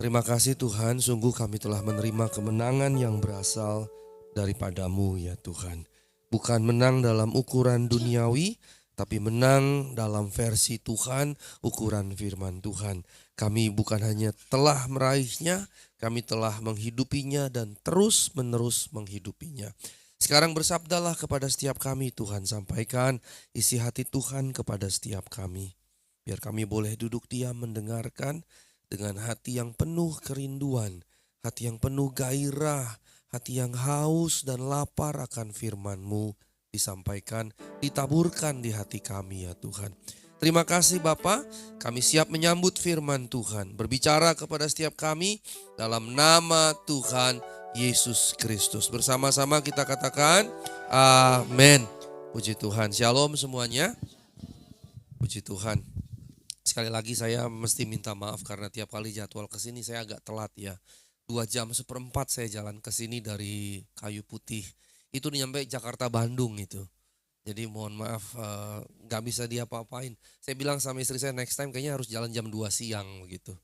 Terima kasih Tuhan, sungguh kami telah menerima kemenangan yang berasal daripada-Mu ya Tuhan. Bukan menang dalam ukuran duniawi, tapi menang dalam versi Tuhan, ukuran firman Tuhan. Kami bukan hanya telah meraihnya, kami telah menghidupinya dan terus-menerus menghidupinya. Sekarang bersabdalah kepada setiap kami Tuhan, sampaikan isi hati Tuhan kepada setiap kami. Biar kami boleh duduk diam mendengarkan, dengan hati yang penuh kerinduan, hati yang penuh gairah, hati yang haus dan lapar akan firman-Mu disampaikan, ditaburkan di hati kami ya Tuhan. Terima kasih Bapa, kami siap menyambut firman Tuhan, berbicara kepada setiap kami dalam nama Tuhan Yesus Kristus. Bersama-sama kita katakan, amin. Puji Tuhan, shalom semuanya. Puji Tuhan. Sekali lagi saya mesti minta maaf karena tiap kali jadwal kesini saya agak telat ya. 2 jam 1/4 saya jalan kesini dari Kayu Putih. Itu nyampe Jakarta Bandung itu. Jadi mohon maaf gak bisa diapa-apain. Saya bilang sama istri saya next time kayaknya harus jalan jam 2 siang begitu.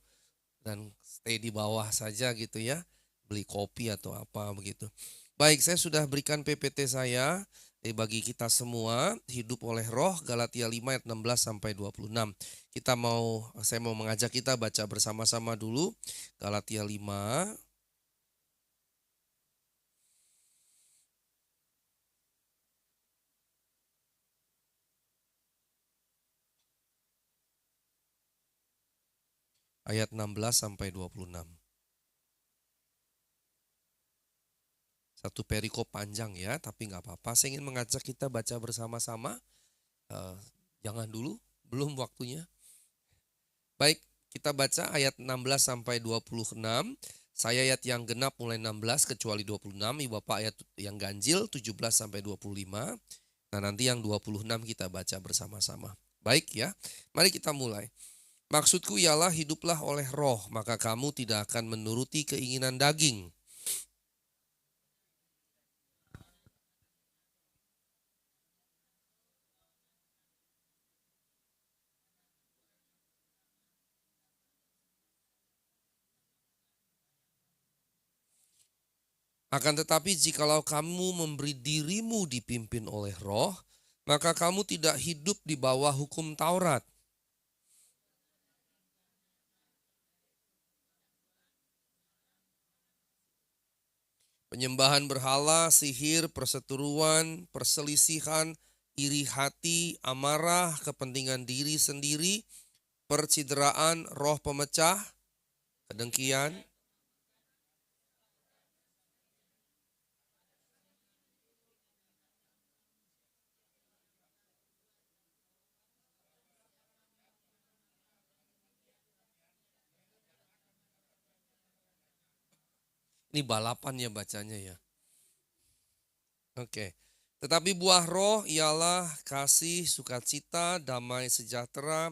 Dan stay di bawah saja gitu ya. Beli kopi atau apa begitu. Baik, saya sudah berikan PPT saya. Bagi kita semua hidup oleh roh, Galatia 5 ayat 16 sampai 26. Saya mau mengajak kita baca bersama-sama dulu Galatia 5 ayat 16 sampai 26. Satu perikop panjang ya, tapi nggak apa-apa. Saya ingin mengajak kita baca bersama-sama. Jangan dulu, belum waktunya. Baik, kita baca ayat 16 sampai 26. Saya ayat yang genap mulai 16 kecuali 26. Ibu Bapak ayat yang ganjil 17 sampai 25. Nah nanti yang 26 kita baca bersama-sama. Baik ya, mari kita mulai. Maksudku ialah hiduplah oleh roh, maka kamu tidak akan menuruti keinginan daging. Akan tetapi jikalau kamu memberi dirimu dipimpin oleh roh, maka kamu tidak hidup di bawah hukum Taurat. Penyembahan berhala, sihir, perseteruan, perselisihan, iri hati, amarah, kepentingan diri sendiri, percideraan, roh pemecah, kedengkian. Ini balapan ya bacanya ya. Oke. Tetapi buah roh ialah kasih, sukacita, damai sejahtera,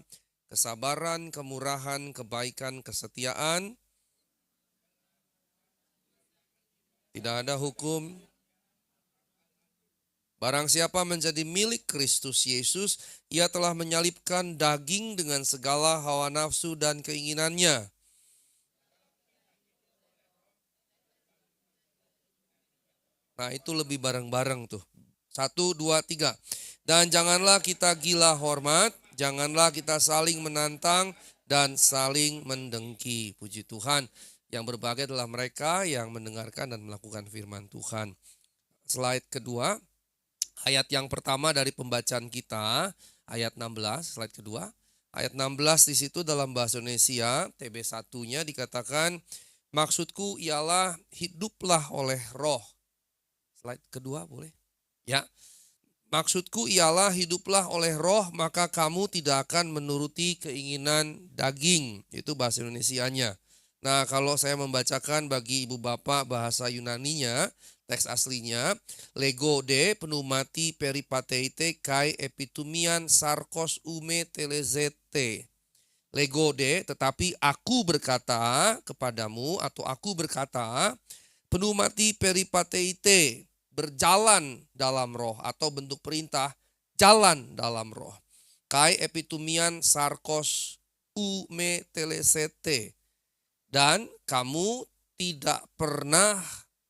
kesabaran, kemurahan, kebaikan, kesetiaan. Tidak ada hukum. Barang siapa menjadi milik Kristus Yesus, ia telah menyalibkan daging dengan segala hawa nafsu dan keinginannya. Nah itu lebih bareng-bareng tuh. 1, 2, 3. Dan janganlah kita gila hormat, janganlah kita saling menantang dan saling mendengki. Puji Tuhan, yang berbahagia adalah mereka yang mendengarkan dan melakukan firman Tuhan. Slide kedua, ayat yang pertama dari pembacaan kita, ayat 16, slide kedua. Ayat 16 di situ dalam bahasa Indonesia, TB1-nya dikatakan, maksudku ialah hiduplah oleh roh. Slide kedua boleh? Ya, maksudku ialah hiduplah oleh roh, maka kamu tidak akan menuruti keinginan daging. Itu bahasa Indonesianya. Nah, kalau saya membacakan bagi ibu bapak bahasa Yunaninya, teks aslinya, lego de pneumati peripateite kai epitumian sarkos ume telezete. Lego de, tetapi aku berkata kepadamu atau aku berkata, pneumati peripateite, berjalan dalam roh atau bentuk perintah jalan dalam roh. Kai epitumian sarkos u me telesete. Dan kamu tidak pernah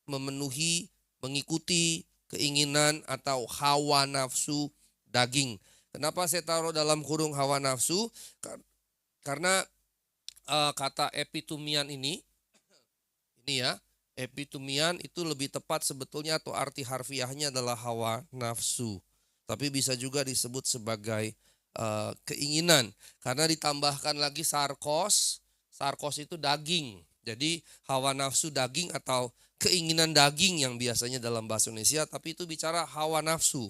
mengikuti keinginan atau hawa nafsu daging. Kenapa saya taruh dalam kurung hawa nafsu? Karena kata epitumian ini ya, epitumian itu lebih tepat sebetulnya atau arti harfiahnya adalah hawa nafsu. Tapi bisa juga disebut sebagai keinginan. Karena ditambahkan lagi sarkos itu daging. Jadi hawa nafsu daging atau keinginan daging yang biasanya dalam bahasa Indonesia, tapi itu bicara hawa nafsu.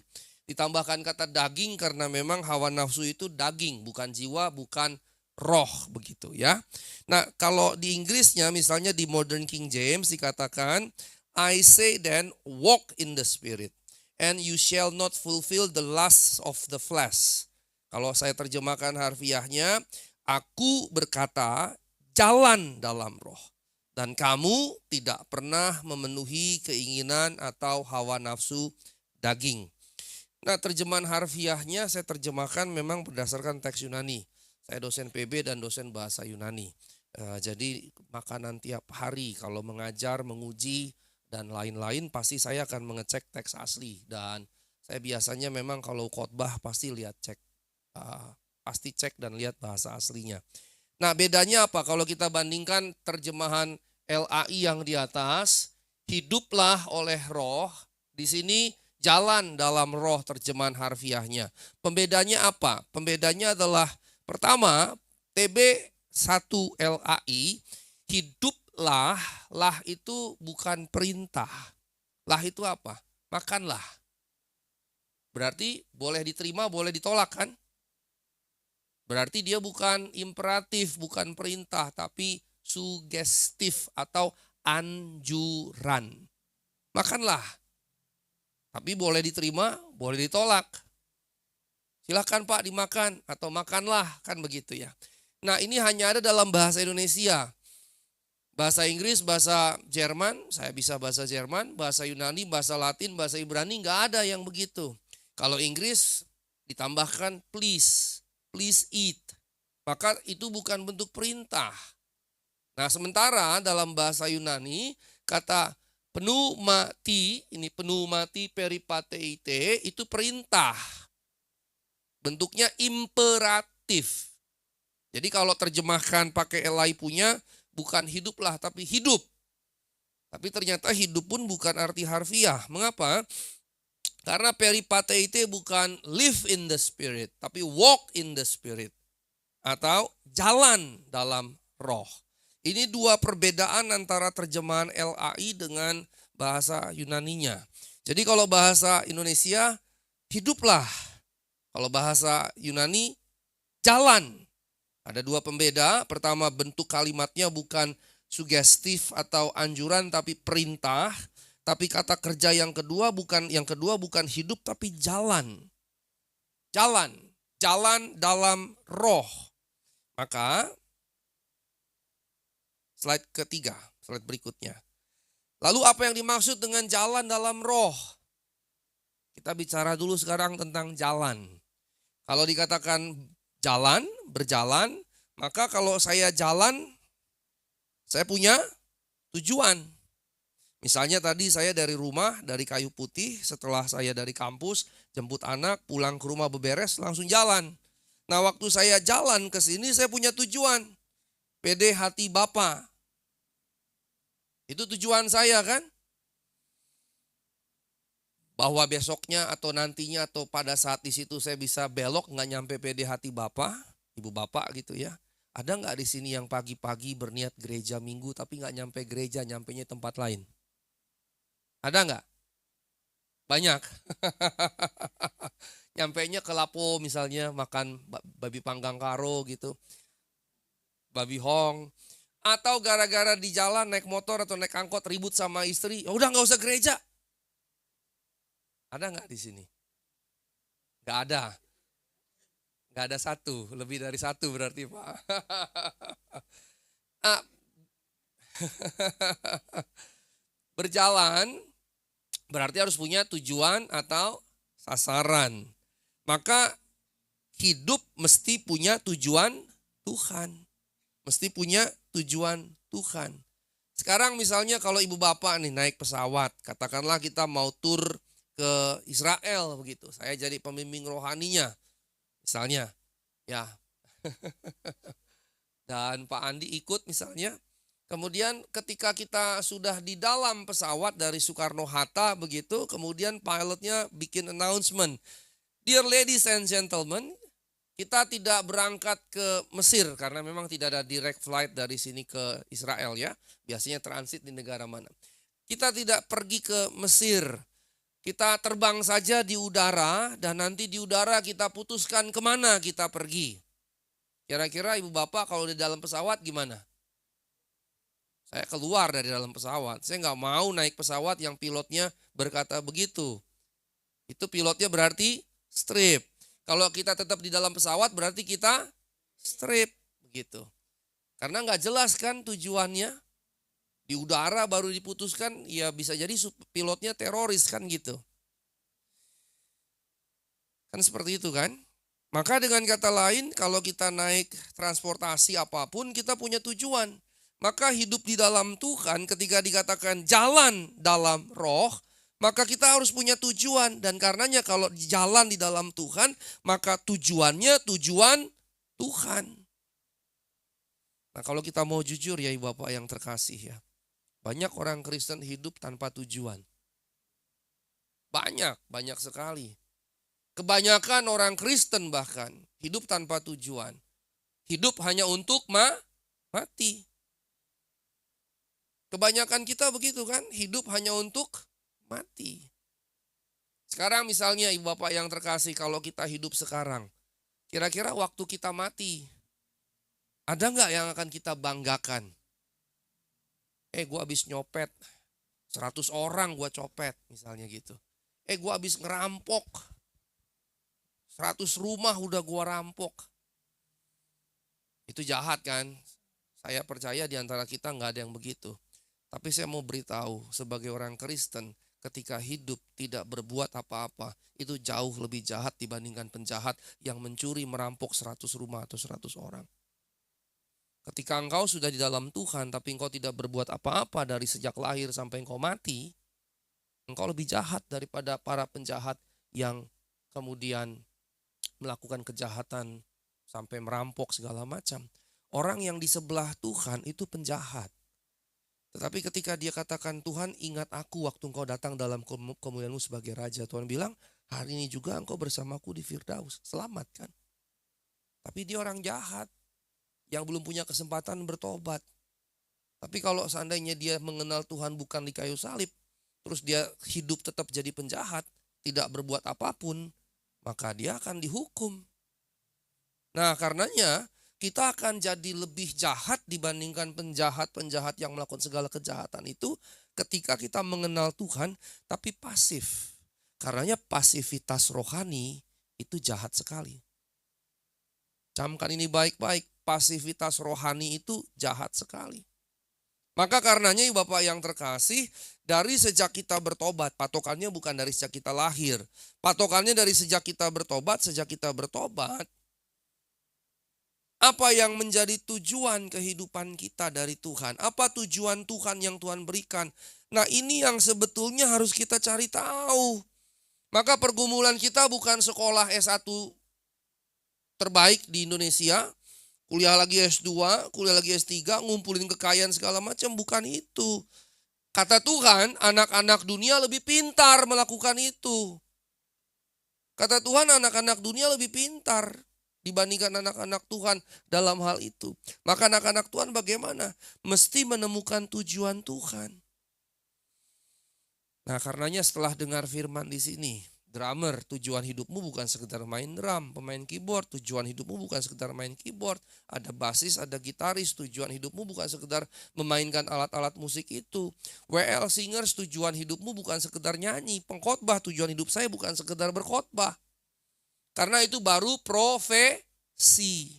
Ditambahkan kata daging karena memang hawa nafsu itu daging, bukan jiwa, bukan roh begitu ya. Nah, kalau di Inggrisnya misalnya di Modern King James dikatakan, I say then walk in the spirit and you shall not fulfill the lusts of the flesh. Kalau saya terjemahkan harfiahnya, aku berkata jalan dalam roh dan kamu tidak pernah memenuhi keinginan atau hawa nafsu daging. Nah, terjemahan harfiahnya saya terjemahkan memang berdasarkan teks Yunani. Saya dosen PB dan dosen bahasa Yunani. Jadi makanan tiap hari kalau mengajar, menguji, dan lain-lain pasti saya akan mengecek teks asli. Dan saya biasanya memang kalau khotbah pasti cek dan lihat bahasa aslinya. Nah, bedanya apa kalau kita bandingkan terjemahan LAI yang di atas, hiduplah oleh roh, di sini jalan dalam roh terjemahan harfiahnya. Pembedanya apa? Pembedanya adalah pertama, TB1 LAI, hiduplah, lah itu bukan perintah. Lah itu apa? Makanlah. Berarti boleh diterima, boleh ditolak kan? Berarti dia bukan imperatif, bukan perintah, tapi sugestif atau anjuran. Makanlah. Tapi boleh diterima, boleh ditolak. Silakan Pak dimakan atau makanlah, kan begitu ya. Nah, ini hanya ada dalam bahasa Indonesia. Bahasa Inggris, bahasa Jerman, saya bisa bahasa Jerman, bahasa Yunani, bahasa Latin, bahasa Ibrani, nggak ada yang begitu. Kalau Inggris ditambahkan please eat. Maka itu bukan bentuk perintah. Nah, sementara dalam bahasa Yunani kata pneumati, ini pneumati peripateite itu perintah. Bentuknya imperatif. Jadi kalau terjemahkan pakai elai punya, bukan hiduplah tapi hidup. Tapi ternyata hidup pun bukan arti harfiah. Mengapa? Karena peripateite bukan live in the spirit, tapi walk in the spirit. Atau jalan dalam roh. Ini dua perbedaan antara terjemahan LAI dengan bahasa Yunaninya. Jadi kalau bahasa Indonesia, hiduplah. Kalau bahasa Yunani, jalan. Ada dua pembeda. Pertama, bentuk kalimatnya bukan sugestif atau anjuran tapi perintah. Tapi kata kerja yang kedua bukan hidup tapi jalan. Jalan dalam roh. Maka slide ketiga, slide berikutnya. Lalu apa yang dimaksud dengan jalan dalam roh? Kita bicara dulu sekarang tentang jalan. Kalau dikatakan jalan, berjalan, maka kalau saya jalan, saya punya tujuan. Misalnya tadi saya dari rumah, dari Kayu Putih, setelah saya dari kampus, jemput anak, pulang ke rumah beberes, langsung jalan. Nah, waktu saya jalan ke sini, saya punya tujuan. PD hati Bapa. Itu tujuan saya kan? Bahwa besoknya atau nantinya atau pada saat di situ saya bisa belok nggak nyampe PD hati Bapa, Ibu Bapak gitu ya. Ada nggak di sini yang pagi-pagi berniat gereja minggu tapi nggak nyampe gereja, nyampenya tempat lain? Ada nggak? Banyak. Nyampenya ke Lapo misalnya makan babi panggang karo gitu. Babi hong. Atau gara-gara di jalan naik motor atau naik angkot ribut sama istri. Ya udah nggak usah gereja. Ada nggak di sini? Nggak ada. Nggak ada satu. Lebih dari satu berarti Pak. Berjalan berarti harus punya tujuan atau sasaran. Maka hidup mesti punya tujuan Tuhan. Mesti punya tujuan Tuhan. Sekarang misalnya kalau ibu bapak nih naik pesawat, katakanlah kita mau tur ke Israel begitu. Saya jadi pembimbing rohaninya misalnya, ya. Dan Pak Andi ikut misalnya. Kemudian ketika kita sudah di dalam pesawat dari Soekarno-Hatta begitu, kemudian pilotnya bikin announcement. Dear ladies and gentlemen, kita tidak berangkat ke Mesir karena memang tidak ada direct flight dari sini ke Israel ya. Biasanya transit di negara mana. Kita tidak pergi ke Mesir. Kita terbang saja di udara dan nanti di udara kita putuskan kemana kita pergi. Kira-kira ibu bapak kalau di dalam pesawat gimana? Saya keluar dari dalam pesawat. Saya nggak mau naik pesawat yang pilotnya berkata begitu. Itu pilotnya berarti strip. Kalau kita tetap di dalam pesawat berarti kita strip begitu. Karena nggak jelas kan tujuannya. Di udara baru diputuskan, ya bisa jadi pilotnya teroris kan gitu. Kan seperti itu kan. Maka dengan kata lain kalau kita naik transportasi apapun kita punya tujuan. Maka hidup di dalam Tuhan ketika dikatakan jalan dalam roh, maka kita harus punya tujuan. Dan karenanya kalau jalan di dalam Tuhan, maka tujuannya tujuan Tuhan. Nah kalau kita mau jujur ya ibu bapak yang terkasih ya. Banyak orang Kristen hidup tanpa tujuan. Banyak sekali. Kebanyakan orang Kristen bahkan hidup tanpa tujuan. Hidup hanya untuk mati. Kebanyakan kita begitu kan, hidup hanya untuk mati. Sekarang misalnya ibu bapak yang terkasih, kalau kita hidup sekarang, kira-kira waktu kita mati, ada nggak yang akan kita banggakan? Gue habis nyopet, 100 orang gue copet misalnya gitu. Gue habis ngerampok, 100 rumah udah gue rampok. Itu jahat kan? Saya percaya di antara kita nggak ada yang begitu. Tapi saya mau beritahu sebagai orang Kristen ketika hidup tidak berbuat apa-apa itu jauh lebih jahat dibandingkan penjahat yang mencuri merampok 100 rumah atau 100 orang. Ketika engkau sudah di dalam Tuhan tapi engkau tidak berbuat apa-apa dari sejak lahir sampai engkau mati, engkau lebih jahat daripada para penjahat yang kemudian melakukan kejahatan sampai merampok segala macam. Orang yang di sebelah Tuhan itu penjahat. Tetapi ketika dia katakan, Tuhan ingat aku waktu engkau datang dalam kemuliaan-Mu sebagai Raja. Tuhan bilang, hari ini juga engkau bersamaku di Firdaus. Selamat kan? Tapi dia orang jahat yang belum punya kesempatan bertobat. Tapi kalau seandainya dia mengenal Tuhan bukan di kayu salib, terus dia hidup tetap jadi penjahat, tidak berbuat apapun, maka dia akan dihukum. Nah karenanya, kita akan jadi lebih jahat dibandingkan penjahat-penjahat yang melakukan segala kejahatan itu ketika kita mengenal Tuhan tapi pasif. Karenanya pasivitas rohani itu jahat sekali. Camkan ini baik-baik, pasivitas rohani itu jahat sekali. Maka karenanya Bapak yang terkasih, dari sejak kita bertobat, patokannya bukan dari sejak kita lahir. Patokannya dari sejak kita bertobat, apa yang menjadi tujuan kehidupan kita dari Tuhan? Apa tujuan Tuhan yang Tuhan berikan? Nah ini yang sebetulnya harus kita cari tahu. Maka pergumulan kita bukan sekolah S1 terbaik di Indonesia, kuliah lagi S2, kuliah lagi S3, ngumpulin kekayaan segala macam, bukan itu. Kata Tuhan, anak-anak dunia lebih pintar melakukan itu. Kata Tuhan, anak-anak dunia lebih pintar dibandingkan anak-anak Tuhan dalam hal itu. Maka anak-anak Tuhan bagaimana? Mesti menemukan tujuan Tuhan. Nah karenanya setelah dengar firman di sini, drummer, tujuan hidupmu bukan sekedar main drum, pemain keyboard, tujuan hidupmu bukan sekedar main keyboard, ada basis, ada gitaris, tujuan hidupmu bukan sekedar memainkan alat-alat musik itu. WL singers, tujuan hidupmu bukan sekedar nyanyi, pengkhotbah, tujuan hidup saya bukan sekedar berkhotbah. Karena itu baru profesi.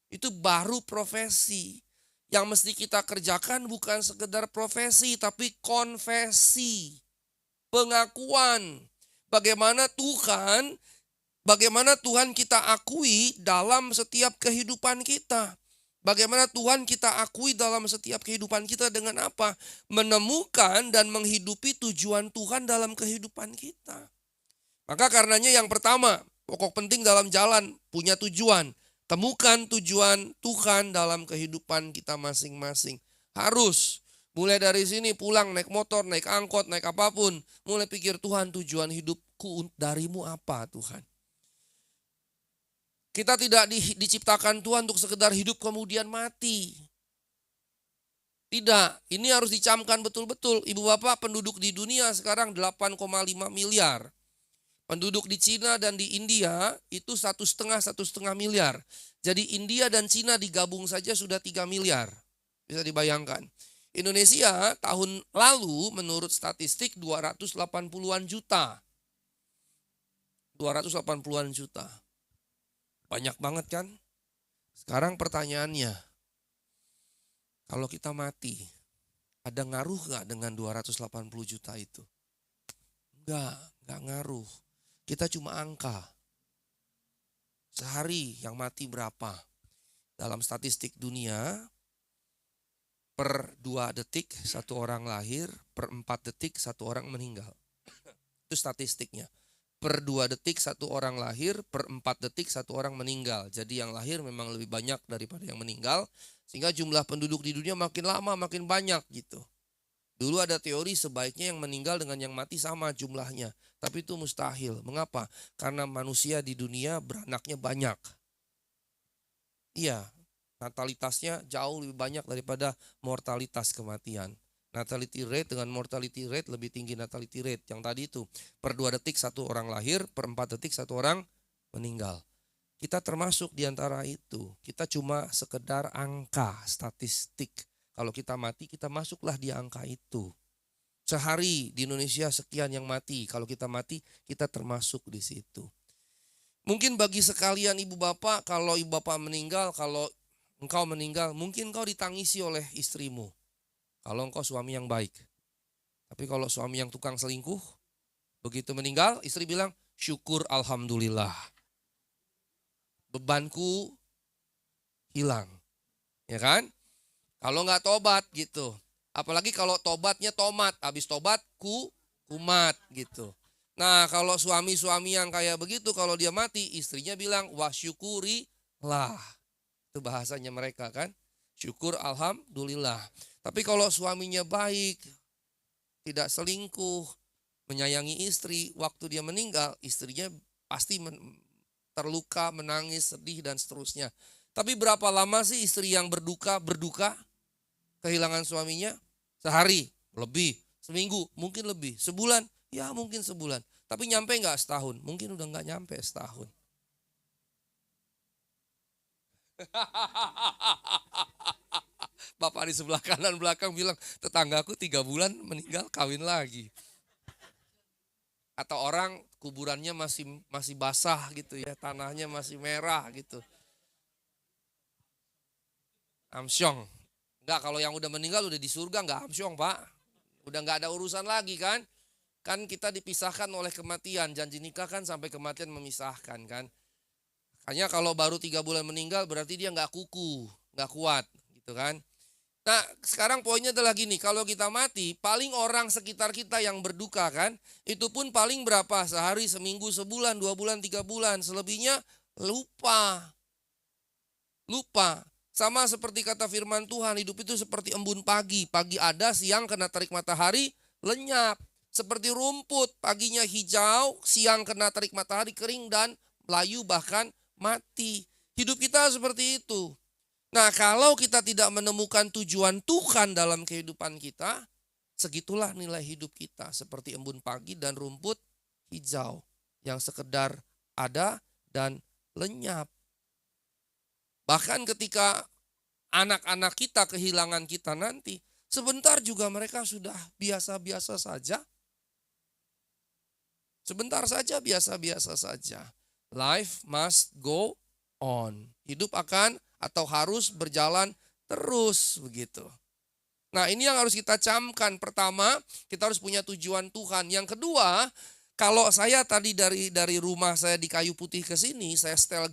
Itu baru profesi. Yang mesti kita kerjakan bukan sekedar profesi, tapi konfesi. Pengakuan. Bagaimana Tuhan kita akui dalam setiap kehidupan kita. Bagaimana Tuhan kita akui dalam setiap kehidupan kita dengan apa? Menemukan dan menghidupi tujuan Tuhan dalam kehidupan kita. Maka karenanya yang pertama, pokok penting dalam jalan, punya tujuan. Temukan tujuan Tuhan dalam kehidupan kita masing-masing. Harus. Mulai dari sini pulang naik motor, naik angkot, naik apapun. Mulai pikir Tuhan tujuan hidupku darimu apa Tuhan. Kita tidak diciptakan Tuhan untuk sekedar hidup kemudian mati. Tidak, ini harus dicamkan betul-betul. Ibu bapak, penduduk di dunia sekarang 8,5 miliar. Penduduk di Cina dan di India itu 1,5 miliar. Jadi India dan Cina digabung saja sudah 3 miliar. Bisa dibayangkan. Indonesia tahun lalu menurut statistik 280-an juta. 280-an juta. Banyak banget kan? Sekarang pertanyaannya, kalau kita mati, ada ngaruh gak dengan 280 juta itu? Enggak ngaruh. Kita cuma angka. Sehari yang mati berapa? Dalam statistik dunia, per 2 detik satu orang lahir, per 4 detik satu orang meninggal. Itu statistiknya. Per 2 detik satu orang lahir, per 4 detik satu orang meninggal. Jadi yang lahir memang lebih banyak daripada yang meninggal. Sehingga jumlah penduduk di dunia makin lama makin banyak gitu. Dulu ada teori sebaiknya yang meninggal dengan yang mati sama jumlahnya. Tapi itu mustahil. Mengapa? Karena manusia di dunia beranaknya banyak. Iya, natalitasnya jauh lebih banyak daripada mortalitas kematian. Natality rate dengan mortality rate lebih tinggi natality rate. Yang tadi itu, per 2 detik satu orang lahir, per 4 detik satu orang meninggal. Kita termasuk di antara itu. Kita cuma sekedar angka, statistik. Kalau kita mati, kita masuklah di angka itu. Sehari di Indonesia sekian yang mati. Kalau kita mati, kita termasuk di situ. Mungkin bagi sekalian ibu bapak, kalau ibu bapak meninggal, kalau engkau meninggal, mungkin engkau ditangisi oleh istrimu. Kalau engkau suami yang baik. Tapi kalau suami yang tukang selingkuh, begitu meninggal, istri bilang, syukur alhamdulillah. Bebanku hilang. Ya kan? Kalau nggak tobat gitu. Apalagi kalau tobatnya tomat. Habis tobat kumat gitu. Nah kalau suami-suami yang kayak begitu, kalau dia mati, istrinya bilang, wasyukurilah. Itu bahasanya mereka kan. Syukur alhamdulillah. Tapi kalau suaminya baik, tidak selingkuh, menyayangi istri, waktu dia meninggal, istrinya pasti terluka, menangis, sedih, dan seterusnya. Tapi berapa lama sih istri yang berduka kehilangan suaminya? Sehari, lebih. Seminggu, mungkin lebih. Sebulan, ya mungkin sebulan. Tapi nyampe nggak setahun? Mungkin udah nggak nyampe setahun. Bapak di sebelah kanan belakang bilang, tetanggaku 3 bulan meninggal kawin lagi. Atau orang kuburannya masih basah gitu ya, tanahnya masih merah gitu. Amsyong. Enggak, kalau yang udah meninggal udah di surga enggak amsyong pak. Udah enggak ada urusan lagi kan. Kan kita dipisahkan oleh kematian. Janji nikah kan sampai kematian memisahkan kan. Hanya kalau baru 3 bulan meninggal berarti dia enggak kuku, enggak kuat gitu kan. Nah sekarang poinnya adalah gini, kalau kita mati paling orang sekitar kita yang berduka kan, itu pun paling berapa, sehari, seminggu, sebulan, 2 bulan, 3 bulan, selebihnya lupa. Sama seperti kata firman Tuhan, hidup itu seperti embun pagi, pagi ada, siang kena terik matahari, lenyap. Seperti rumput, paginya hijau, siang kena terik matahari, kering dan layu bahkan mati. Hidup kita seperti itu. Nah kalau kita tidak menemukan tujuan Tuhan dalam kehidupan kita, segitulah nilai hidup kita. Seperti embun pagi dan rumput hijau yang sekedar ada dan lenyap. Bahkan ketika anak-anak kita kehilangan kita nanti, sebentar juga mereka sudah biasa-biasa saja. Sebentar saja biasa-biasa saja. Life must go on. Hidup akan atau harus berjalan terus begitu. Nah ini yang harus kita camkan. Pertama, kita harus punya tujuan Tuhan. Yang kedua, kalau saya tadi dari rumah saya di Kayu Putih ke sini, saya setel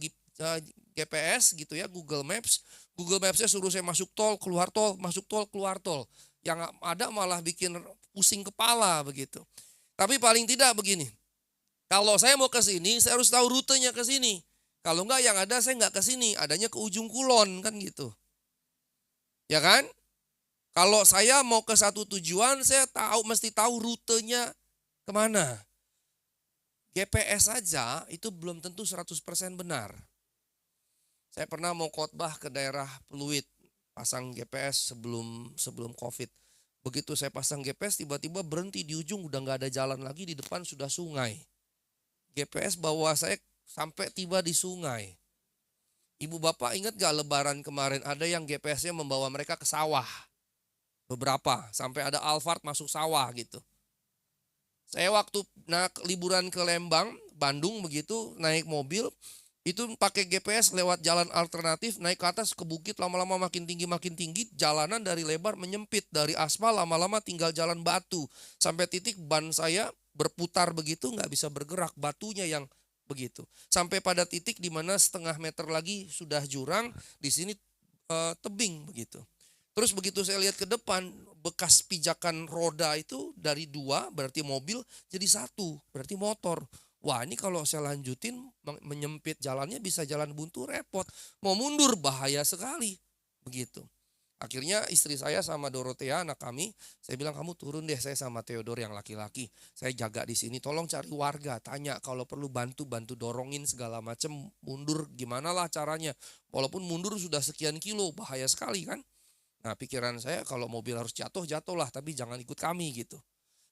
GPS gitu ya, Google Maps. Google Maps-nya suruh saya masuk tol, keluar tol, masuk tol, keluar tol. Yang ada malah bikin pusing kepala begitu. Tapi paling tidak begini, kalau saya mau ke sini, saya harus tahu rutenya ke sini. Kalau enggak yang ada saya enggak ke sini, adanya ke ujung kulon kan gitu. Ya kan? Kalau saya mau ke satu tujuan, saya mesti tahu rutenya kemana. GPS saja itu belum tentu 100% benar. Saya pernah mau khotbah ke daerah Pluit, pasang GPS sebelum COVID. Begitu saya pasang GPS, tiba-tiba berhenti di ujung, udah nggak ada jalan lagi, di depan sudah sungai. GPS bawa saya sampai tiba di sungai. Ibu bapak ingat gak lebaran kemarin ada yang GPS-nya membawa mereka ke sawah. Beberapa, sampai ada Alphard masuk sawah gitu. Saya waktu liburan ke Lembang, Bandung begitu, naik mobil, itu pakai GPS lewat jalan alternatif, naik ke atas ke bukit, lama-lama makin tinggi, jalanan dari lebar menyempit, dari aspal lama-lama tinggal jalan batu. Sampai titik ban saya berputar begitu, nggak bisa bergerak, batunya yang begitu. Sampai pada titik di mana setengah meter lagi sudah jurang, di sini tebing begitu. Terus begitu saya lihat ke depan, bekas pijakan roda itu dari 2 berarti mobil jadi 1 berarti motor. Wah ini kalau saya lanjutin menyempit jalannya bisa jalan buntu repot. Mau mundur bahaya sekali. Begitu. Akhirnya istri saya sama Dorothea anak kami, saya bilang kamu turun deh, saya sama Theodore yang laki-laki. Saya jaga di sini, tolong cari warga, tanya kalau perlu bantu dorongin segala macam, mundur gimana lah caranya. Walaupun mundur sudah sekian kilo, bahaya sekali kan. Nah pikiran saya kalau mobil harus jatuhlah tapi jangan ikut kami gitu.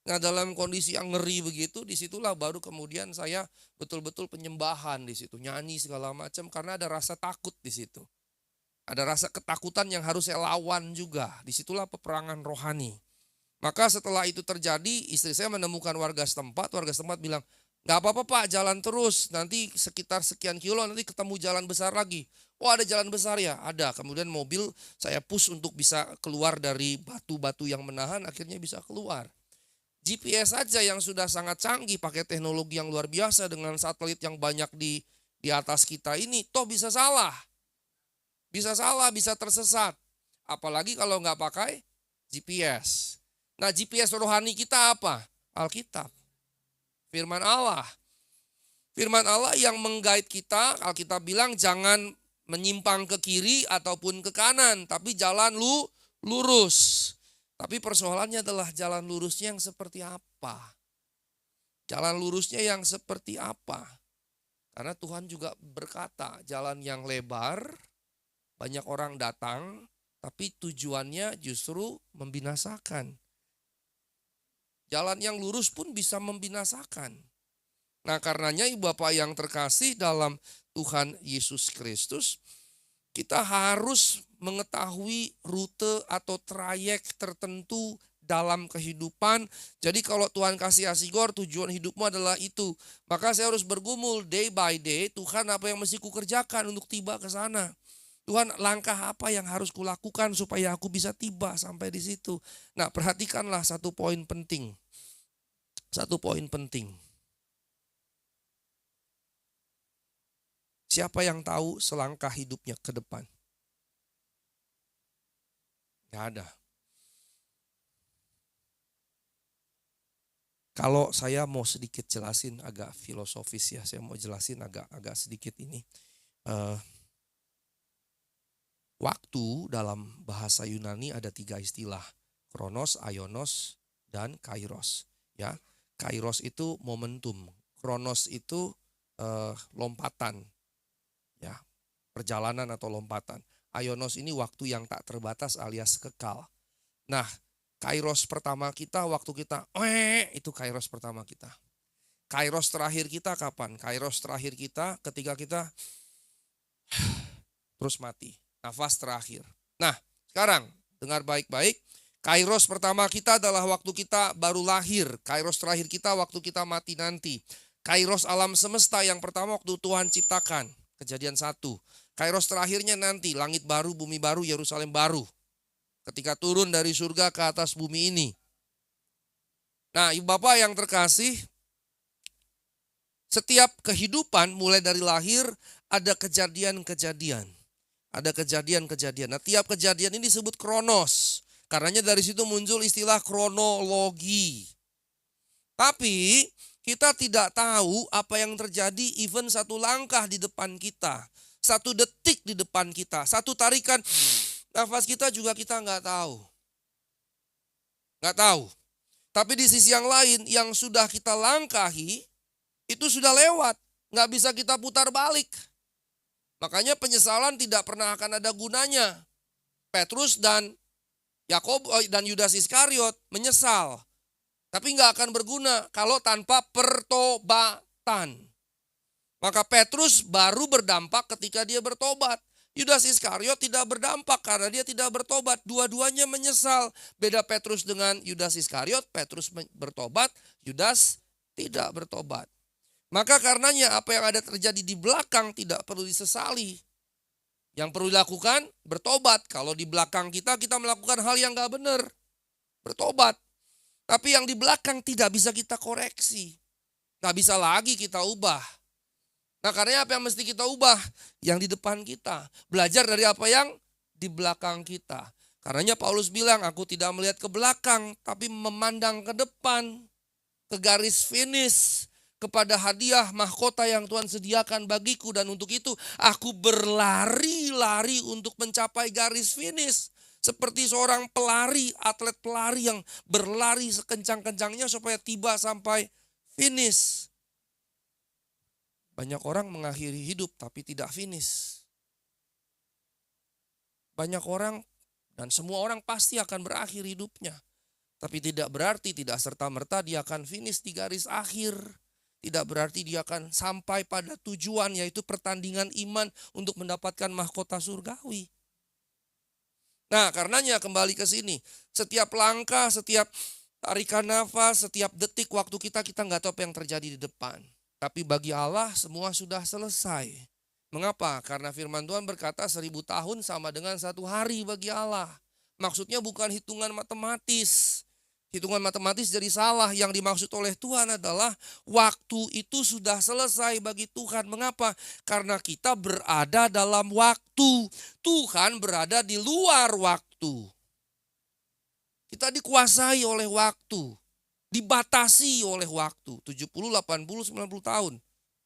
Nah dalam kondisi yang ngeri begitu, disitulah baru kemudian saya betul-betul penyembahan di situ, nyanyi segala macam karena ada rasa takut di situ. Ada rasa ketakutan yang harus saya lawan juga, disitulah peperangan rohani. Maka setelah itu terjadi, istri saya menemukan warga setempat bilang, nggak apa-apa Pak, jalan terus, nanti sekitar sekian kilo nanti ketemu jalan besar lagi. Oh ada jalan besar ya? Ada. Kemudian mobil saya push untuk bisa keluar dari batu-batu yang menahan, akhirnya bisa keluar. GPS saja yang sudah sangat canggih, pakai teknologi yang luar biasa dengan satelit yang banyak di atas kita ini, toh bisa salah. Bisa salah, bisa tersesat. Apalagi kalau nggak pakai GPS. Nah GPS rohani kita apa? Alkitab. Firman Allah. Firman Allah yang menggait kita, Alkitab bilang jangan menyimpang ke kiri ataupun ke kanan, tapi jalan lurus. Tapi persoalannya adalah jalan lurusnya yang seperti apa? Jalan lurusnya yang seperti apa? Karena Tuhan juga berkata, jalan yang lebar, banyak orang datang, tapi tujuannya justru membinasakan. Jalan yang lurus pun bisa membinasakan. Nah karenanya ibu bapak yang terkasih dalam Tuhan Yesus Kristus, kita harus mengetahui rute atau trayek tertentu dalam kehidupan. Jadi kalau Tuhan kasih asigor, tujuan hidupmu adalah itu. Maka saya harus bergumul day by day, Tuhan apa yang mesti kukerjakan untuk tiba ke sana. Tuhan langkah apa yang harus kulakukan supaya aku bisa tiba sampai di situ. Nah perhatikanlah satu poin penting. Satu poin penting. Siapa yang tahu selangkah hidupnya ke depan? Gak ada. Kalau saya mau sedikit jelasin agak filosofis ya, saya mau jelasin agak sedikit ini. Waktu dalam bahasa Yunani ada 3 istilah, kronos, aionos, dan kairos. Ya, kairos itu momentum, kronos itu lompatan. Ya, perjalanan atau lompatan. Aionos ini waktu yang tak terbatas alias kekal. Nah, kairos pertama kita waktu kita itu kairos pertama kita. Kairos terakhir kita kapan? Kairos terakhir kita ketika kita terus mati. Nafas terakhir. Nah, sekarang dengar baik-baik. Kairos pertama kita adalah waktu kita baru lahir. Kairos terakhir kita waktu kita mati nanti. Kairos alam semesta yang pertama waktu Tuhan ciptakan. Kejadian 1. Kairos terakhirnya nanti, langit baru, bumi baru, Yerusalem baru. Ketika turun dari surga ke atas bumi ini. Nah, ibu bapak yang terkasih, setiap kehidupan mulai dari lahir ada kejadian-kejadian. Ada kejadian-kejadian. Nah, tiap kejadian ini disebut kronos. Karenanya dari situ muncul istilah kronologi. Tapi kita tidak tahu apa yang terjadi even satu langkah di depan kita. Satu detik di depan kita. Satu tarikan nafas kita juga kita nggak tahu. Nggak tahu. Tapi di sisi yang lain yang sudah kita langkahi itu sudah lewat. Nggak bisa kita putar balik. Makanya penyesalan tidak pernah akan ada gunanya. Petrus dan Yudas Iskariot menyesal. Tapi nggak akan berguna kalau tanpa pertobatan. Maka Petrus baru berdampak ketika dia bertobat. Yudas Iskariot tidak berdampak karena dia tidak bertobat. Dua-duanya menyesal. Beda Petrus dengan Yudas Iskariot. Petrus bertobat, Yudas tidak bertobat. Maka karenanya apa yang ada terjadi di belakang tidak perlu disesali. Yang perlu dilakukan bertobat. Kalau di belakang kita melakukan hal yang gak benar. Bertobat. Tapi yang di belakang tidak bisa kita koreksi. Gak bisa lagi kita ubah. Nah karena apa yang mesti kita ubah? Yang di depan kita. Belajar dari apa yang di belakang kita. Karenanya Paulus bilang, aku tidak melihat ke belakang, tapi memandang ke depan. Ke garis finish. Kepada hadiah mahkota yang Tuhan sediakan bagiku. Dan untuk itu aku berlari-lari untuk mencapai garis finish. Seperti seorang pelari, atlet pelari yang berlari sekencang-kencangnya supaya tiba sampai finish. Banyak orang mengakhiri hidup tapi tidak finish. Banyak orang dan semua orang pasti akan berakhir hidupnya. Tapi tidak berarti tidak serta-merta dia akan finish di garis akhir. Tidak berarti dia akan sampai pada tujuan yaitu pertandingan iman untuk mendapatkan mahkota surgawi. Nah karenanya kembali ke sini. Setiap langkah, setiap tarikan nafas, setiap detik waktu kita nggak tahu apa yang terjadi di depan. Tapi bagi Allah semua sudah selesai. Mengapa? Karena firman Tuhan berkata 1000 tahun sama dengan 1 hari bagi Allah. Maksudnya bukan hitungan matematis. Hitungan matematis jadi salah. Yang dimaksud oleh Tuhan adalah waktu itu sudah selesai bagi Tuhan. Mengapa? Karena kita berada dalam waktu. Tuhan berada di luar waktu. Kita dikuasai oleh waktu. Dibatasi oleh waktu. 70, 80, 90 tahun.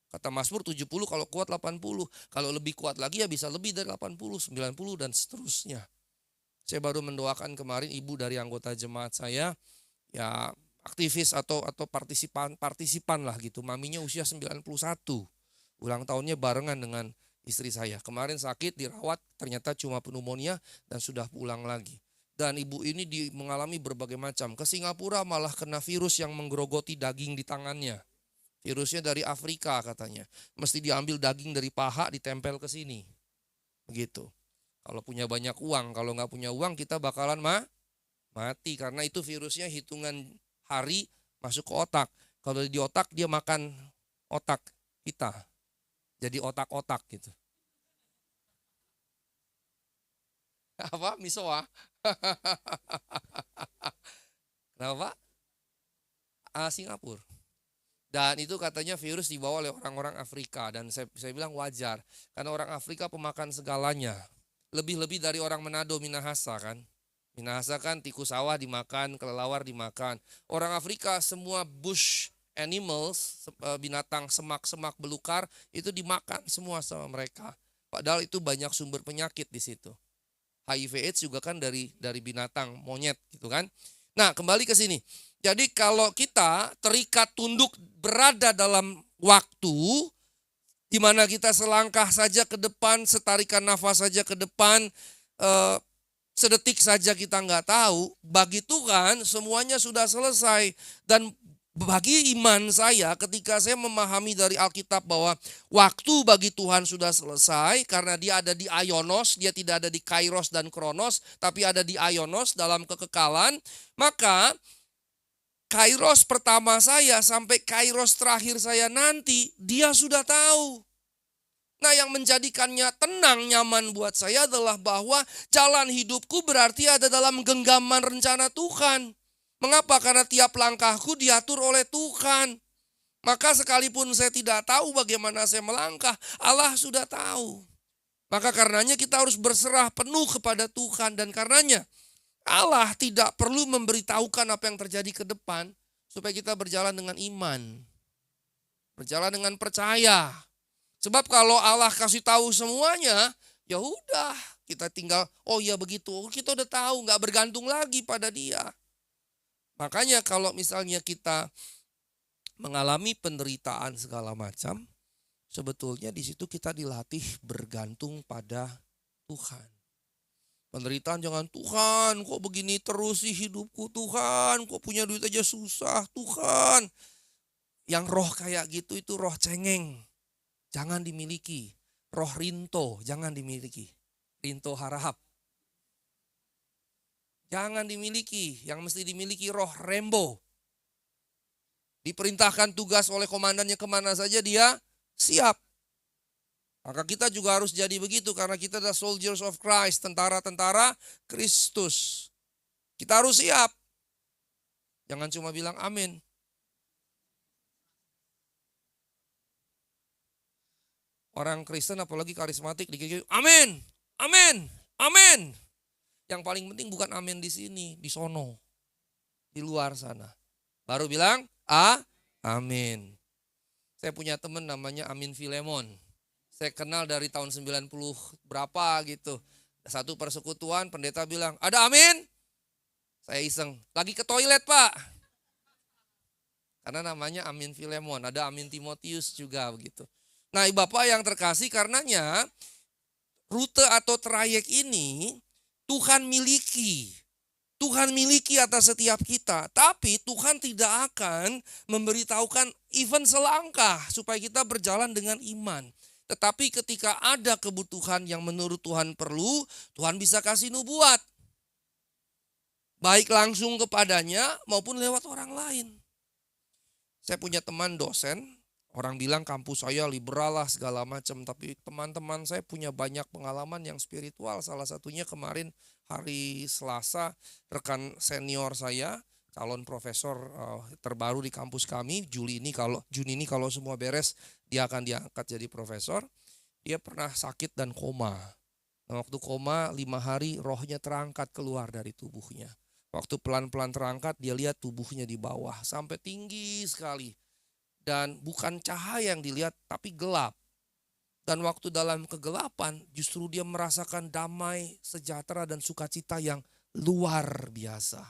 Kata Mazmur 70 kalau kuat 80. Kalau lebih kuat lagi ya bisa lebih dari 80, 90 dan seterusnya. Saya baru mendoakan kemarin ibu dari anggota jemaat saya. Ya aktivis atau partisipan lah gitu. Maminya usia 91. Ulang tahunnya barengan dengan istri saya. Kemarin sakit dirawat ternyata cuma pneumonia dan sudah pulang lagi. Dan ibu ini mengalami berbagai macam. Ke Singapura malah kena virus yang menggerogoti daging di tangannya. Virusnya dari Afrika katanya. Mesti diambil daging dari paha ditempel ke sini. Begitu. Kalau punya banyak uang, kalau nggak punya uang kita bakalan mati karena itu virusnya hitungan hari masuk ke otak. Kalau di otak dia makan otak kita. Jadi otak-otak gitu. Apa? Misoa? Kenapa? Singapura. Dan itu katanya virus dibawa oleh orang-orang Afrika. Dan saya bilang wajar. Karena orang Afrika pemakan segalanya. Lebih-lebih dari orang Manado, Minahasa kan. Minahasa kan tikus sawah dimakan, kelelawar dimakan. Orang Afrika semua bush animals, binatang semak-semak belukar itu dimakan semua sama mereka. Padahal itu banyak sumber penyakit di situ. HIV/AIDS juga kan dari binatang monyet gitu kan. Nah kembali ke sini. Jadi kalau kita terikat tunduk berada dalam waktu di mana kita selangkah saja ke depan, setarikan nafas saja ke depan, sedetik saja kita nggak tahu, bagi Tuhan semuanya sudah selesai. Dan bagi iman saya ketika saya memahami dari Alkitab bahwa waktu bagi Tuhan sudah selesai karena dia ada di Aionos, dia tidak ada di Kairos dan Kronos, tapi ada di Aionos dalam kekekalan, maka Kairos pertama saya sampai Kairos terakhir saya nanti, dia sudah tahu. Nah yang menjadikannya tenang, nyaman buat saya adalah bahwa jalan hidupku berarti ada dalam genggaman rencana Tuhan. Mengapa? Karena tiap langkahku diatur oleh Tuhan. Maka sekalipun saya tidak tahu bagaimana saya melangkah, Allah sudah tahu. Maka karenanya kita harus berserah penuh kepada Tuhan. Dan karenanya Allah tidak perlu memberitahukan apa yang terjadi ke depan supaya kita berjalan dengan iman. Berjalan dengan percaya. Sebab kalau Allah kasih tahu semuanya, ya udah kita tinggal, oh ya begitu, kita udah tahu, nggak bergantung lagi pada dia. Makanya kalau misalnya kita mengalami penderitaan segala macam, sebetulnya di situ kita dilatih bergantung pada Tuhan. Penderitaan jangan, Tuhan kok begini terus sih hidupku, Tuhan kok punya duit aja susah, Tuhan. Yang roh kayak gitu itu roh cengeng, jangan dimiliki. Roh rinto jangan dimiliki. Rinto harahap jangan dimiliki. Yang mesti dimiliki roh rembo. Diperintahkan tugas oleh komandannya kemana saja dia siap. Maka kita juga harus jadi begitu karena kita adalah soldiers of Christ, tentara-tentara Kristus. Kita harus siap. Jangan cuma bilang amin. Orang Kristen apalagi karismatik dikit-dikit amin, amin, amin. Yang paling penting bukan amin di sini, di sono, di luar sana. Baru bilang amin. Saya punya teman namanya Amin Filemon. Saya kenal dari tahun 90 berapa gitu. Satu persekutuan pendeta bilang, ada amin? Saya iseng, lagi ke toilet Pak. Karena namanya Amin Filemon, ada Amin Timotius juga begitu. Nah Bapak yang terkasih, karenanya rute atau trayek ini Tuhan miliki. Tuhan miliki atas setiap kita. Tapi Tuhan tidak akan memberitahukan even selangkah supaya kita berjalan dengan iman. Tetapi ketika ada kebutuhan yang menurut Tuhan perlu, Tuhan bisa kasih nubuat. Baik langsung kepadanya maupun lewat orang lain. Saya punya teman dosen, orang bilang kampus saya liberal lah segala macam. Tapi teman-teman saya punya banyak pengalaman yang spiritual. Salah satunya kemarin hari Selasa, rekan senior saya, calon profesor terbaru di kampus kami, Juni ini kalau semua beres, dia akan diangkat jadi profesor. Dia pernah sakit dan koma. Nah, waktu koma 5 hari rohnya terangkat keluar dari tubuhnya. Waktu pelan-pelan terangkat, dia lihat tubuhnya di bawah sampai tinggi sekali. Dan bukan cahaya yang dilihat, tapi gelap. Dan waktu dalam kegelapan justru dia merasakan damai, sejahtera dan sukacita yang luar biasa.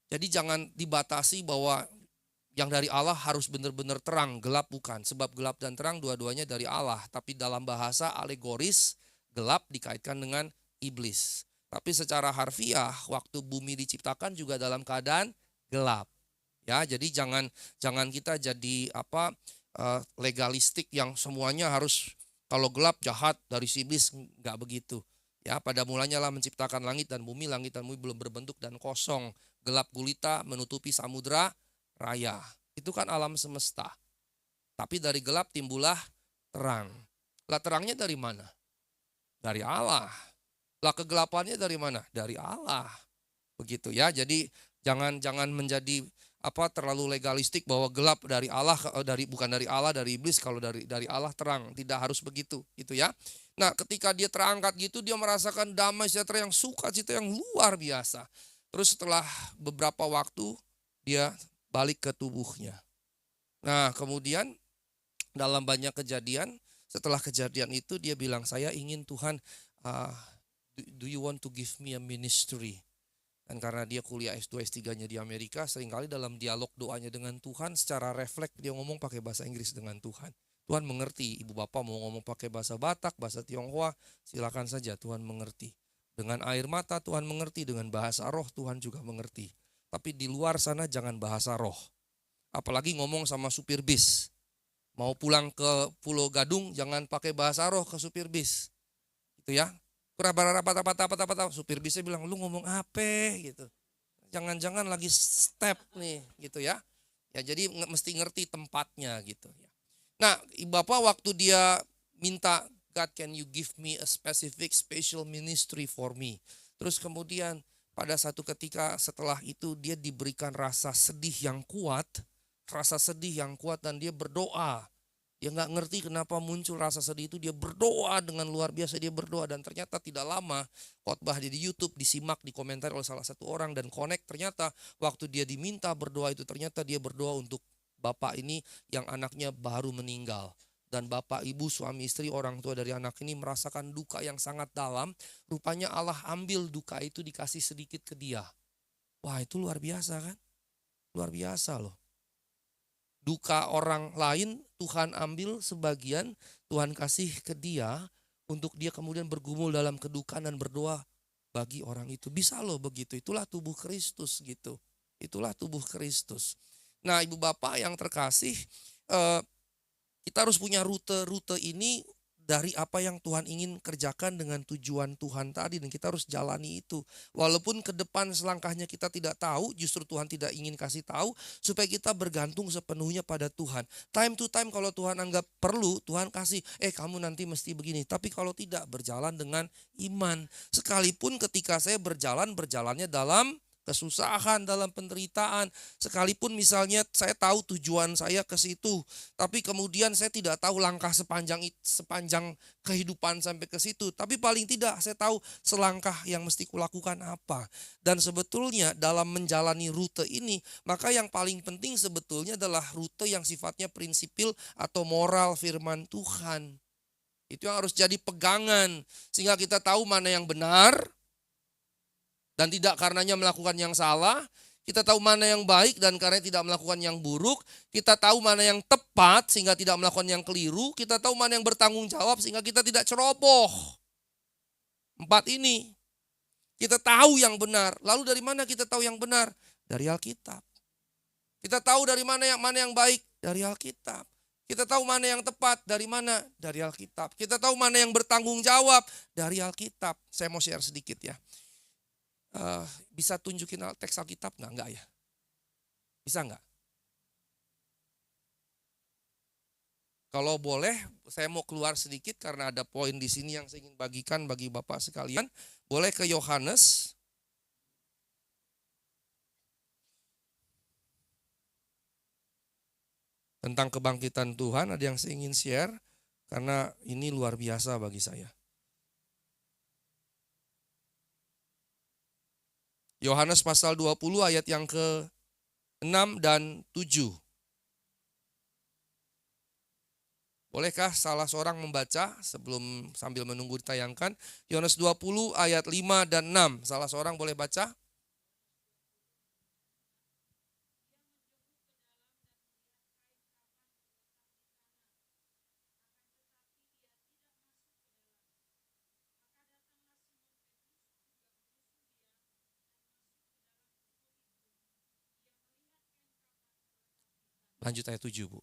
Jadi jangan dibatasi bahwa yang dari Allah harus benar-benar terang, gelap bukan. Sebab gelap dan terang dua-duanya dari Allah. Tapi dalam bahasa alegoris, gelap dikaitkan dengan iblis. Tapi secara harfiah, waktu bumi diciptakan juga dalam keadaan gelap. Ya, jadi jangan kita jadi legalistik yang semuanya harus kalau gelap jahat dari si iblis, enggak begitu. Ya, pada mulanya lah menciptakan langit dan bumi belum berbentuk dan kosong. Gelap gulita menutupi samudra raya. Itu kan alam semesta. Tapi dari gelap timbullah terang. Lah terangnya dari mana? Dari Allah. Lah kegelapannya dari mana? Dari Allah. Begitu ya. Jadi jangan menjadi terlalu legalistik bahwa gelap dari Allah, bukan dari Allah, dari iblis. Kalau dari Allah terang, tidak harus begitu, gitu ya. Nah, ketika dia terangkat gitu, dia merasakan damai sejahtera yang sukacita yang luar biasa. Terus setelah beberapa waktu dia balik ke tubuhnya. Nah, kemudian dalam banyak kejadian, setelah kejadian itu dia bilang, saya ingin Tuhan, do you want to give me a ministry? Dan karena dia kuliah S2, S3-nya di Amerika, seringkali dalam dialog doanya dengan Tuhan, secara refleks dia ngomong pakai bahasa Inggris dengan Tuhan. Tuhan mengerti, ibu bapak mau ngomong pakai bahasa Batak, bahasa Tionghoa, silakan saja, Tuhan mengerti. Dengan air mata Tuhan mengerti, dengan bahasa roh Tuhan juga mengerti. Tapi di luar sana jangan bahasa roh. Apalagi ngomong sama supir bis. Mau pulang ke Pulau Gadung, jangan pakai bahasa roh ke supir bis. Gitu ya. Apa supir bisnya bilang, lu ngomong apa gitu. Jangan-jangan lagi step nih gitu ya. Ya jadi mesti ngerti tempatnya gitu ya. Nah, Bapak waktu dia minta, God can you give me a specific special ministry for me. Terus kemudian pada satu ketika setelah itu dia diberikan rasa sedih yang kuat dan dia berdoa. Dia nggak ngerti kenapa muncul rasa sedih itu. Dia berdoa dengan luar biasa, dia berdoa. Dan ternyata tidak lama khotbah di YouTube disimak, dikomentar oleh salah satu orang. Dan connect, ternyata waktu dia diminta berdoa itu, ternyata dia berdoa untuk bapak ini yang anaknya baru meninggal. Dan bapak, ibu, suami, istri, orang tua dari anak ini merasakan duka yang sangat dalam. Rupanya Allah ambil duka itu, dikasih sedikit ke dia. Wah, itu luar biasa kan? Luar biasa loh. Duka orang lain Tuhan ambil sebagian, Tuhan kasih ke dia untuk dia kemudian bergumul dalam kedukaan dan berdoa bagi orang itu. Bisa loh begitu, itulah tubuh Kristus gitu. Itulah tubuh Kristus. Nah, Ibu Bapak yang terkasih, kita harus punya rute-rute ini dari apa yang Tuhan ingin kerjakan dengan tujuan Tuhan tadi, dan kita harus jalani itu. Walaupun ke depan selangkahnya kita tidak tahu, justru Tuhan tidak ingin kasih tahu supaya kita bergantung sepenuhnya pada Tuhan. Time to time kalau Tuhan anggap perlu, Tuhan kasih, kamu nanti mesti begini. Tapi kalau tidak, berjalan dengan iman. Sekalipun ketika saya berjalannya dalam kesusahan, dalam penderitaan. Sekalipun misalnya saya tahu tujuan saya ke situ, tapi kemudian saya tidak tahu langkah sepanjang kehidupan sampai ke situ. Tapi paling tidak saya tahu selangkah yang mesti kulakukan apa. Dan sebetulnya dalam menjalani rute ini, maka yang paling penting sebetulnya adalah rute yang sifatnya prinsipil atau moral firman Tuhan. Itu yang harus jadi pegangan, sehingga kita tahu mana yang benar, dan tidak karenanya melakukan yang salah. Kita tahu mana yang baik dan karena tidak melakukan yang buruk. Kita tahu mana yang tepat sehingga tidak melakukan yang keliru. Kita tahu mana yang bertanggung jawab sehingga kita tidak ceroboh. 4 ini. Kita tahu yang benar. Lalu dari mana kita tahu yang benar? Dari Alkitab. Kita tahu dari mana yang baik? Dari Alkitab. Kita tahu mana yang tepat? Dari mana? Dari Alkitab. Kita tahu mana yang bertanggung jawab? Dari Alkitab. Saya mau share sedikit ya. Bisa tunjukin teks Alkitab nggak? Enggak ya? Bisa nggak? Kalau boleh, saya mau keluar sedikit karena ada poin di sini yang saya ingin bagikan bagi Bapak sekalian. Boleh ke Yohanes. Tentang kebangkitan Tuhan, ada yang saya ingin share karena ini luar biasa bagi saya. Yohanes pasal 20 ayat yang ke-6 dan 7. Bolehkah salah seorang membaca sambil menunggu ditayangkan? Yohanes 20 ayat 5 dan 6. Salah seorang boleh baca? Lanjut ayat 7, Bu.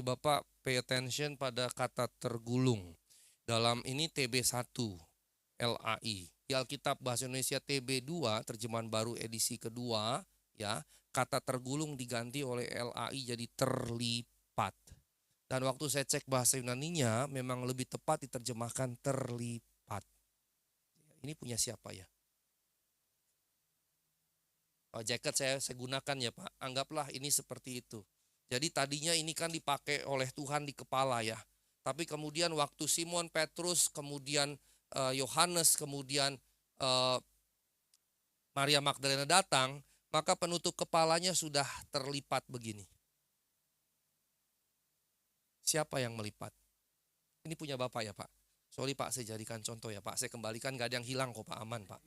Bapak pay attention pada kata tergulung. Dalam ini TB1 LAI. Di Alkitab Bahasa Indonesia TB2 terjemahan baru edisi kedua, ya, kata tergulung diganti oleh LAI jadi terlipat. Dan waktu saya cek bahasa Yunaninya memang lebih tepat diterjemahkan terlipat. Ini punya siapa ya? Jacket saya gunakan ya Pak. Anggaplah ini seperti itu. Jadi tadinya ini kan dipakai oleh Tuhan di kepala ya. Tapi kemudian waktu Simon Petrus, kemudian Yohanes, kemudian Maria Magdalena datang, maka penutup kepalanya sudah terlipat begini. Siapa yang melipat? Ini punya Bapak ya Pak. Sorry Pak, saya jadikan contoh ya Pak. Saya kembalikan, gak ada yang hilang kok Pak, aman Pak.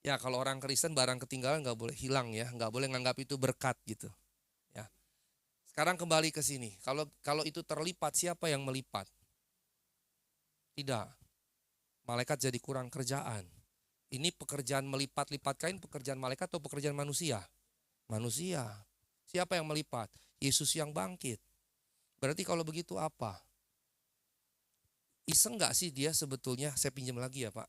Ya kalau orang Kristen barang ketinggalan gak boleh hilang ya. Gak boleh nganggap itu berkat gitu. Ya. Sekarang kembali ke sini. Kalau itu terlipat, siapa yang melipat? Tidak. Malaikat jadi kurang kerjaan. Ini pekerjaan melipat-lipat kain, pekerjaan malaikat atau pekerjaan manusia? Manusia. Siapa yang melipat? Yesus yang bangkit. Berarti kalau begitu apa? Iseng gak sih dia sebetulnya? Saya pinjam lagi ya Pak.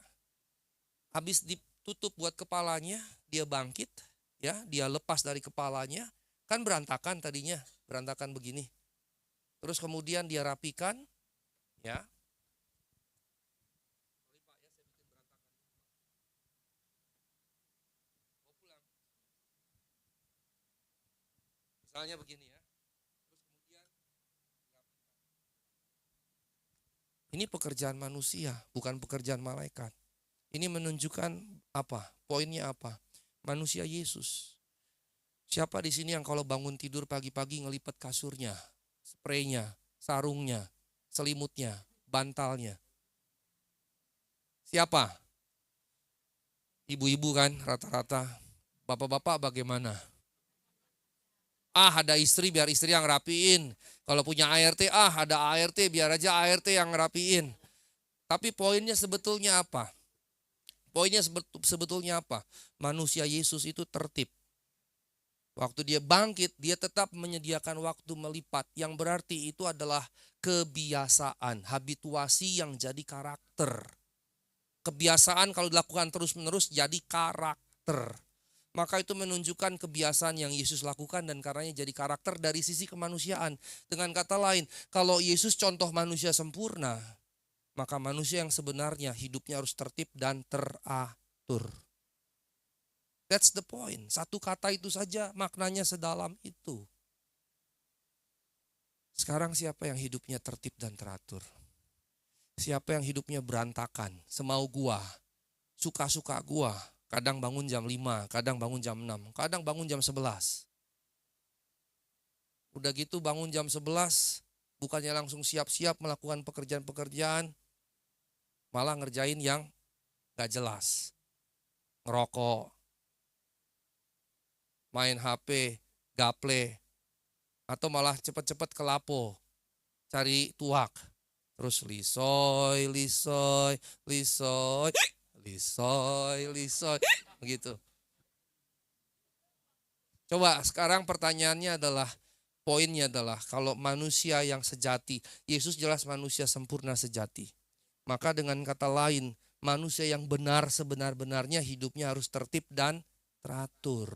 Habis ditutup buat kepalanya, dia bangkit, ya, dia lepas dari kepalanya, kan berantakan tadinya, berantakan begini. Terus kemudian dia rapikan, ya, Misalnya begini ya. Terus kemudian ini pekerjaan manusia, bukan pekerjaan malaikat. Ini menunjukkan apa? Poinnya apa? Manusia Yesus. Siapa di sini yang kalau bangun tidur pagi-pagi ngelipat kasurnya, spraynya, sarungnya, selimutnya, bantalnya? Siapa? Ibu-ibu kan rata-rata. Bapak-bapak bagaimana? Ada istri biar istri yang rapiin. Kalau punya ART, ada ART biar aja ART yang rapiin. Tapi poinnya sebetulnya apa? Poinnya sebetulnya apa? Manusia Yesus itu tertib. Waktu dia bangkit, dia tetap menyediakan waktu melipat. Yang berarti itu adalah kebiasaan, habituasi yang jadi karakter. Kebiasaan kalau dilakukan terus-menerus jadi karakter. Maka itu menunjukkan kebiasaan yang Yesus lakukan dan karenanya jadi karakter dari sisi kemanusiaan. Dengan kata lain, kalau Yesus contoh manusia sempurna, maka manusia yang sebenarnya hidupnya harus tertib dan teratur. That's the point. Satu kata itu saja maknanya sedalam itu. Sekarang siapa yang hidupnya tertib dan teratur? Siapa yang hidupnya berantakan, semau gua, suka-suka gua? Kadang bangun jam 5, kadang bangun jam 6, kadang bangun jam 11. Udah gitu bangun jam 11, bukannya langsung siap-siap melakukan pekerjaan-pekerjaan, malah ngerjain yang gak jelas. Ngerokok, main HP, gaple, atau malah cepet-cepet ke lapo, cari tuak. Terus lisoy, lisoy, lisoy, lisoy, lisoy, begitu. Coba sekarang pertanyaannya adalah, poinnya adalah kalau manusia yang sejati, Yesus jelas manusia sempurna sejati. Maka dengan kata lain, manusia yang benar sebenar-benarnya hidupnya harus tertib dan teratur.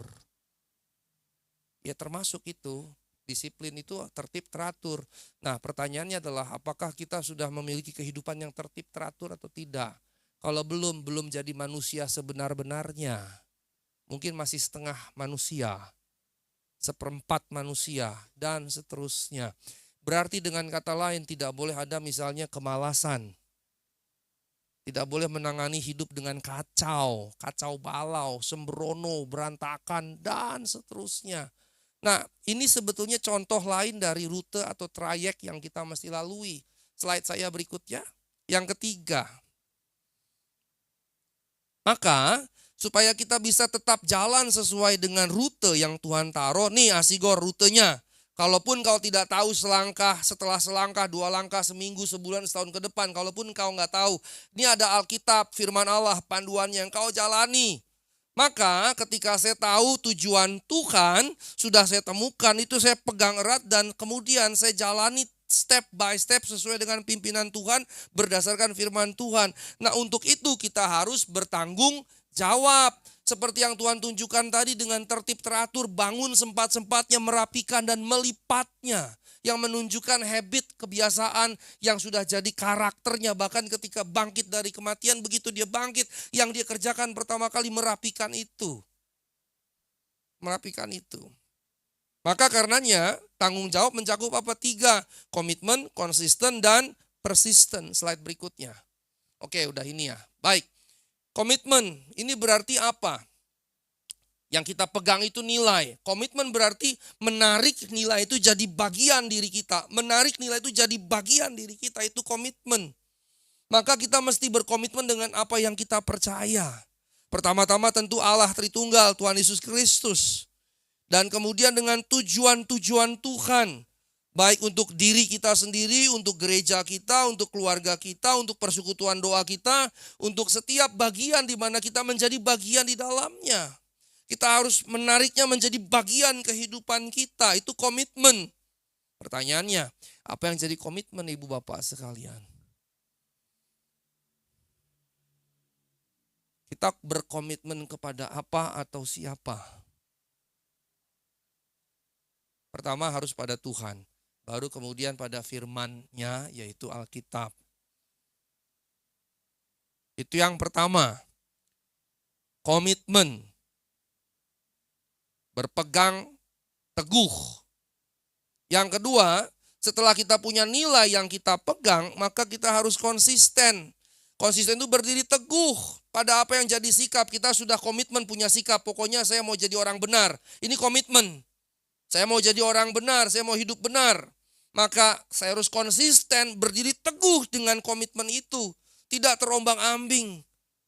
Ya termasuk itu, disiplin itu tertib teratur. Nah pertanyaannya adalah apakah kita sudah memiliki kehidupan yang tertib teratur atau tidak? Kalau belum jadi manusia sebenar-benarnya. Mungkin masih setengah manusia, seperempat manusia, dan seterusnya. Berarti dengan kata lain tidak boleh ada misalnya kemalasan. Tidak boleh menangani hidup dengan kacau balau, sembrono, berantakan, dan seterusnya. Nah, ini sebetulnya contoh lain dari rute atau trayek yang kita mesti lalui. Slide saya berikutnya. Yang ketiga. Maka, supaya kita bisa tetap jalan sesuai dengan rute yang Tuhan taruh. Nih Asigor rutenya. Kalaupun kau tidak tahu selangkah, setelah selangkah, 2 langkah, seminggu, sebulan, setahun ke depan. Kalaupun kau nggak tahu, ini ada Alkitab, firman Allah, panduan yang kau jalani. Maka ketika saya tahu tujuan Tuhan, sudah saya temukan, itu saya pegang erat dan kemudian saya jalani step by step sesuai dengan pimpinan Tuhan, berdasarkan firman Tuhan. Nah untuk itu kita harus bertanggung jawab. Seperti yang Tuhan tunjukkan tadi dengan tertib teratur, bangun sempat-sempatnya, merapikan dan melipatnya. Yang menunjukkan habit, kebiasaan yang sudah jadi karakternya. Bahkan ketika bangkit dari kematian, begitu dia bangkit, yang dia kerjakan pertama kali merapikan itu. Merapikan itu. Maka karenanya tanggung jawab mencakup apa? 3. Komitmen, konsisten, dan persisten. Slide berikutnya. Oke udah ini ya. Baik. Komitmen, ini berarti apa? Yang kita pegang itu nilai. Komitmen berarti menarik nilai itu jadi bagian diri kita. Menarik nilai itu jadi bagian diri kita, itu komitmen. Maka kita mesti berkomitmen dengan apa yang kita percaya. Pertama-tama tentu Allah Tritunggal, Tuhan Yesus Kristus. Dan kemudian dengan tujuan-tujuan Tuhan. Baik untuk diri kita sendiri, untuk gereja kita, untuk keluarga kita, untuk persekutuan doa kita, untuk setiap bagian di mana kita menjadi bagian di dalamnya. Kita harus menariknya menjadi bagian kehidupan kita, itu komitmen. Pertanyaannya, apa yang jadi komitmen Ibu Bapak sekalian? Kita berkomitmen kepada apa atau siapa? Pertama harus pada Tuhan. Baru kemudian pada firman-Nya yaitu Alkitab. Itu yang pertama. Komitmen. Berpegang teguh Yang kedua, setelah kita punya nilai yang kita pegang, maka kita harus konsisten. Konsisten itu berdiri teguh pada apa yang jadi sikap. Kita sudah komitmen punya sikap, pokoknya saya mau jadi orang benar. Ini komitmen. Saya mau jadi orang benar, saya mau hidup benar. Maka saya harus konsisten berdiri teguh dengan komitmen itu. Tidak terombang-ambing.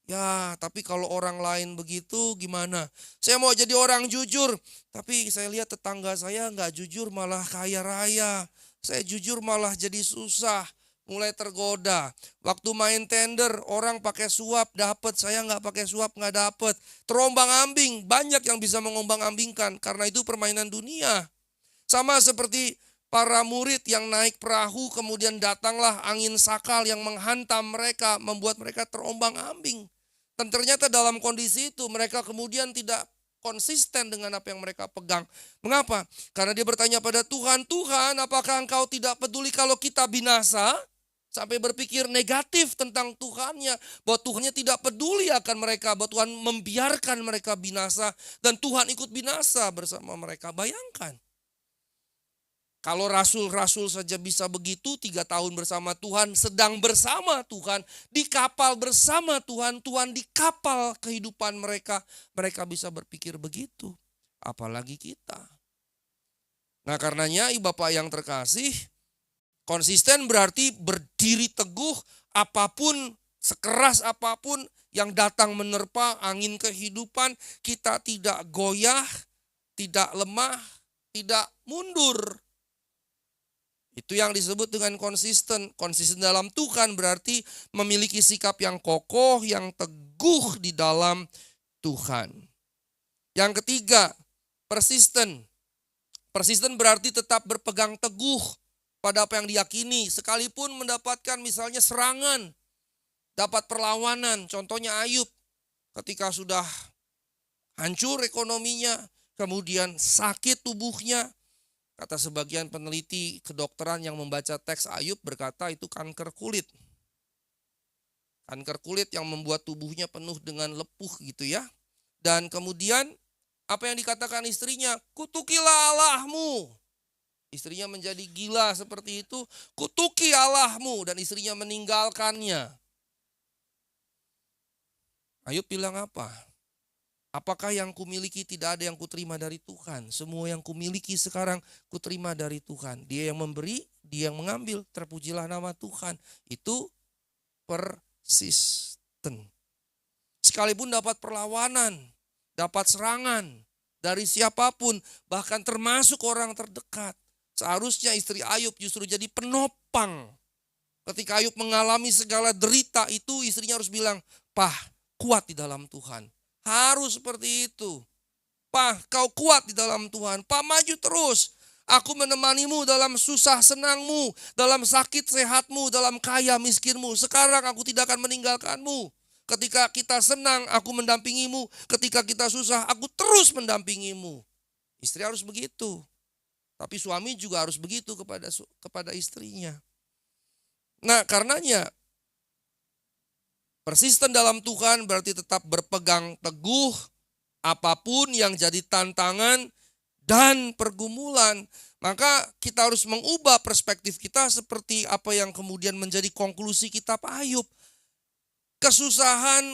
Ya, tapi kalau orang lain begitu gimana? Saya mau jadi orang jujur, tapi saya lihat tetangga saya nggak jujur malah kaya raya. Saya jujur malah jadi susah, mulai tergoda. Waktu main tender, orang pakai suap dapat, saya nggak pakai suap nggak dapat. Terombang-ambing, banyak yang bisa mengombang-ambingkan karena itu permainan dunia. Sama seperti para murid yang naik perahu kemudian datanglah angin sakal yang menghantam mereka, membuat mereka terombang-ambing. Dan ternyata dalam kondisi itu mereka kemudian tidak konsisten dengan apa yang mereka pegang. Mengapa? Karena dia bertanya pada Tuhan, Tuhan apakah engkau tidak peduli kalau kita binasa? Sampai berpikir negatif tentang Tuhannya. Bahwa Tuhannya tidak peduli akan mereka. Bahwa Tuhan membiarkan mereka binasa. Dan Tuhan ikut binasa bersama mereka. Bayangkan. Kalau rasul-rasul saja bisa begitu, 3 tahun bersama Tuhan, sedang bersama Tuhan, di kapal bersama Tuhan, Tuhan di kapal kehidupan mereka, mereka bisa berpikir begitu. Apalagi kita. Nah karenanya Bapak yang terkasih, konsisten berarti berdiri teguh apapun, sekeras apapun yang datang menerpa angin kehidupan, kita tidak goyah, tidak lemah, tidak mundur. Itu yang disebut dengan konsisten. Konsisten dalam Tuhan berarti memiliki sikap yang kokoh, yang teguh di dalam Tuhan. Yang ketiga, persisten. Persisten berarti tetap berpegang teguh pada apa yang diyakini. Sekalipun mendapatkan misalnya serangan, dapat perlawanan. Contohnya Ayub ketika sudah hancur ekonominya, kemudian sakit tubuhnya. Kata sebagian peneliti kedokteran yang membaca teks Ayub berkata itu kanker kulit. Kanker kulit yang membuat tubuhnya penuh dengan lepuh gitu ya. Dan kemudian apa yang dikatakan istrinya, kutukilah Allahmu. Istrinya menjadi gila seperti itu, kutuki Allahmu, dan istrinya meninggalkannya. Ayub bilang apa? Apakah yang kumiliki tidak ada yang kuterima dari Tuhan? Semua yang kumiliki sekarang kuterima dari Tuhan. Dia yang memberi, dia yang mengambil. Terpujilah nama Tuhan. Itu persisten. Sekalipun dapat perlawanan, dapat serangan dari siapapun, bahkan termasuk orang terdekat. Seharusnya istri Ayub justru jadi penopang. Ketika Ayub mengalami segala derita itu, istrinya harus bilang, "Pah, kuat di dalam Tuhan." Harus seperti itu. Pak, kau kuat di dalam Tuhan. Pak, maju terus. Aku menemanimu dalam susah senangmu, dalam sakit sehatmu, dalam kaya miskinmu. Sekarang aku tidak akan meninggalkanmu. Ketika kita senang, aku mendampingimu. Ketika kita susah, aku terus mendampingimu. Istri harus begitu. Tapi suami juga harus begitu kepada istrinya. Nah, karenanya persisten dalam Tuhan berarti tetap berpegang teguh apapun yang jadi tantangan dan pergumulan. Maka kita harus mengubah perspektif kita seperti apa yang kemudian menjadi konklusi kitab Ayub. Kesusahan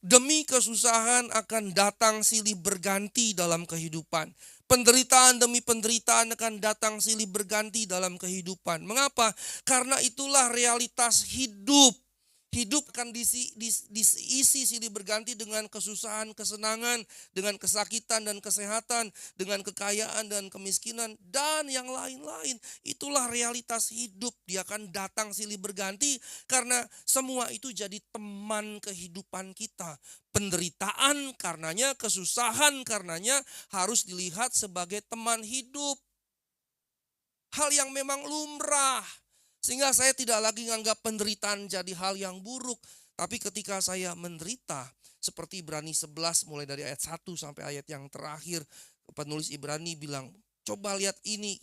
demi kesusahan akan datang silih berganti dalam kehidupan. Penderitaan demi penderitaan akan datang silih berganti dalam kehidupan. Mengapa? Karena itulah realitas hidup. Hidup akan diisi silih berganti dengan kesusahan, kesenangan, dengan kesakitan dan kesehatan, dengan kekayaan dan kemiskinan, dan yang lain-lain. Itulah realitas hidup. Dia akan datang silih berganti karena semua itu jadi teman kehidupan kita. Penderitaan karenanya, kesusahan karenanya harus dilihat sebagai teman hidup. Hal yang memang lumrah. Sehingga saya tidak lagi menganggap penderitaan jadi hal yang buruk. Tapi ketika saya menderita, seperti Ibrani 11 mulai dari ayat 1 sampai ayat yang terakhir. Penulis Ibrani bilang, coba lihat ini.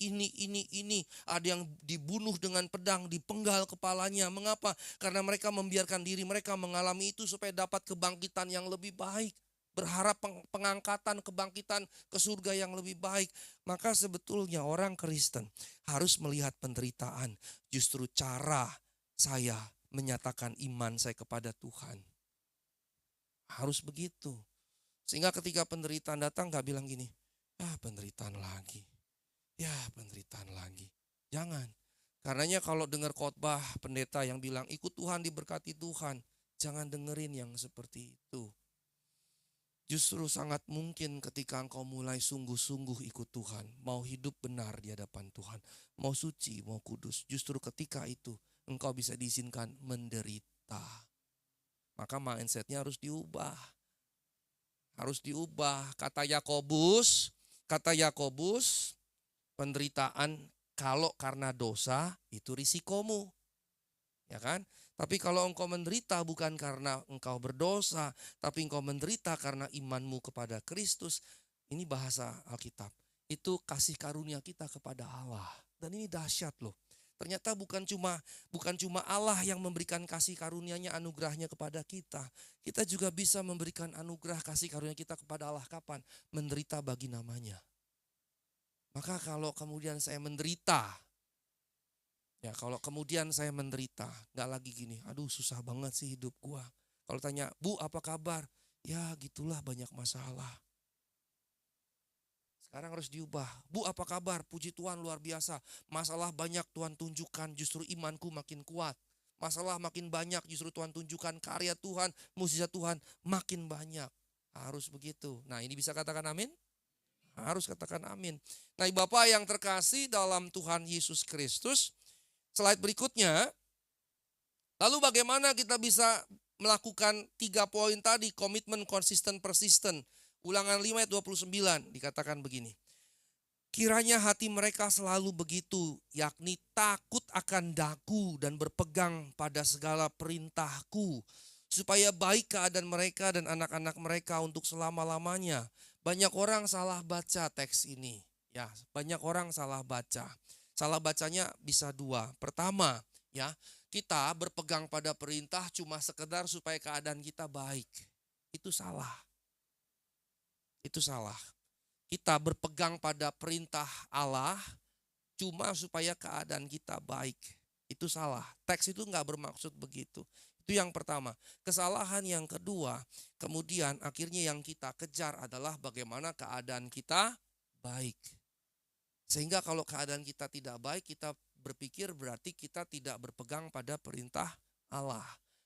Ada yang dibunuh dengan pedang, dipenggal kepalanya. Mengapa? Karena mereka membiarkan diri mereka mengalami itu supaya dapat kebangkitan yang lebih baik. berharap pengangkatan, kebangkitan ke surga yang lebih baik. Maka sebetulnya orang Kristen harus melihat penderitaan justru cara saya menyatakan iman saya kepada Tuhan. Harus begitu. Sehingga ketika penderitaan datang gak bilang gini, penderitaan lagi, penderitaan lagi. Jangan. Karenanya kalau dengar khotbah pendeta yang bilang ikut Tuhan, diberkati Tuhan, jangan dengerin yang seperti itu. Justru sangat mungkin ketika engkau mulai sungguh-sungguh ikut Tuhan, mau hidup benar di hadapan Tuhan, mau suci, mau kudus, justru ketika itu engkau bisa diizinkan menderita. Maka mindsetnya harus diubah. Harus diubah. Kata Yakobus, penderitaan kalau karena dosa itu risikomu. Ya kan? Tapi kalau engkau menderita bukan karena engkau berdosa, tapi engkau menderita karena imanmu kepada Kristus. Ini bahasa Alkitab. Itu kasih karunia kita kepada Allah. Dan ini dahsyat loh. Ternyata bukan cuma Allah yang memberikan kasih karunia-Nya, anugerahnya kepada kita. Kita juga bisa memberikan anugerah kasih karunia kita kepada Allah kapan? Menderita bagi namanya. Maka kalau kemudian saya menderita, kalau kemudian saya menderita, gak lagi gini, aduh susah banget sih hidup gua. Kalau tanya, Bu apa kabar? Ya gitulah banyak masalah. Sekarang harus diubah. Bu apa kabar? Puji Tuhan luar biasa. Masalah banyak Tuhan tunjukkan, justru imanku makin kuat. Masalah makin banyak, justru Tuhan tunjukkan karya Tuhan, mukjizat Tuhan makin banyak. Harus begitu. Nah ini bisa katakan amin? Harus katakan amin. Nah Bapak yang terkasih dalam Tuhan Yesus Kristus, slide berikutnya, lalu bagaimana kita bisa melakukan 3 poin tadi, komitmen, konsisten, persisten. Ulangan 5 ayat 29 dikatakan begini. Kiranya hati mereka selalu begitu, yakni takut akan daku dan berpegang pada segala perintahku, supaya baik keadaan mereka dan anak-anak mereka untuk selama-lamanya. Banyak orang salah baca teks ini. Ya, banyak orang salah baca. Salah bacanya bisa 2. Pertama, kita berpegang pada perintah cuma sekedar supaya keadaan kita baik. Itu salah. Itu salah. Kita berpegang pada perintah Allah cuma supaya keadaan kita baik. Itu salah. Teks itu nggak bermaksud begitu. Itu yang pertama. Kesalahan yang kedua, kemudian akhirnya yang kita kejar adalah bagaimana keadaan kita baik. Sehingga kalau keadaan kita tidak baik, kita berpikir berarti kita tidak berpegang pada perintah Allah.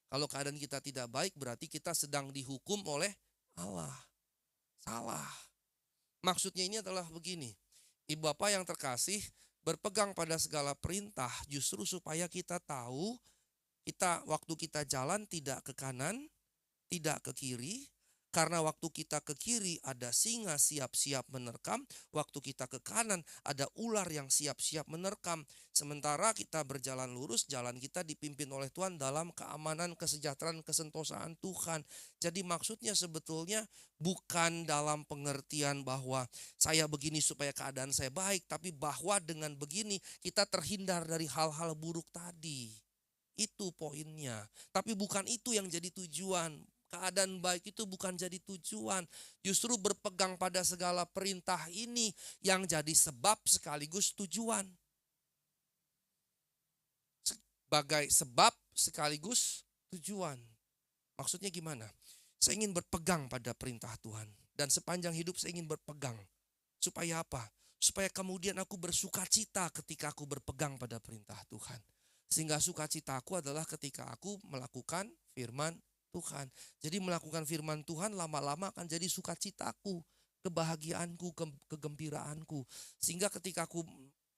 Kalau keadaan kita tidak baik, berarti kita sedang dihukum oleh Allah. Salah. Maksudnya ini adalah begini. Ibu Bapak yang terkasih, berpegang pada segala perintah justru supaya kita tahu waktu kita jalan tidak ke kanan, tidak ke kiri. Karena waktu kita ke kiri ada singa siap-siap menerkam, waktu kita ke kanan ada ular yang siap-siap menerkam. Sementara kita berjalan lurus, jalan kita dipimpin oleh Tuhan dalam keamanan, kesejahteraan, kesentosaan Tuhan. Jadi maksudnya sebetulnya bukan dalam pengertian bahwa saya begini supaya keadaan saya baik, tapi bahwa dengan begini kita terhindar dari hal-hal buruk tadi. Itu poinnya. Tapi bukan itu yang jadi tujuan. Keadaan baik itu bukan jadi tujuan. Justru berpegang pada segala perintah ini yang jadi sebab sekaligus tujuan. Sebagai sebab sekaligus tujuan. Maksudnya gimana? Saya ingin berpegang pada perintah Tuhan. Dan sepanjang hidup saya ingin berpegang. Supaya apa? Supaya kemudian aku bersuka cita ketika aku berpegang pada perintah Tuhan. Sehingga sukacitaku adalah ketika aku melakukan firman Tuhan. Jadi melakukan firman Tuhan lama-lama akan jadi sukacitaku, kebahagiaanku, kegembiraanku. Sehingga ketika aku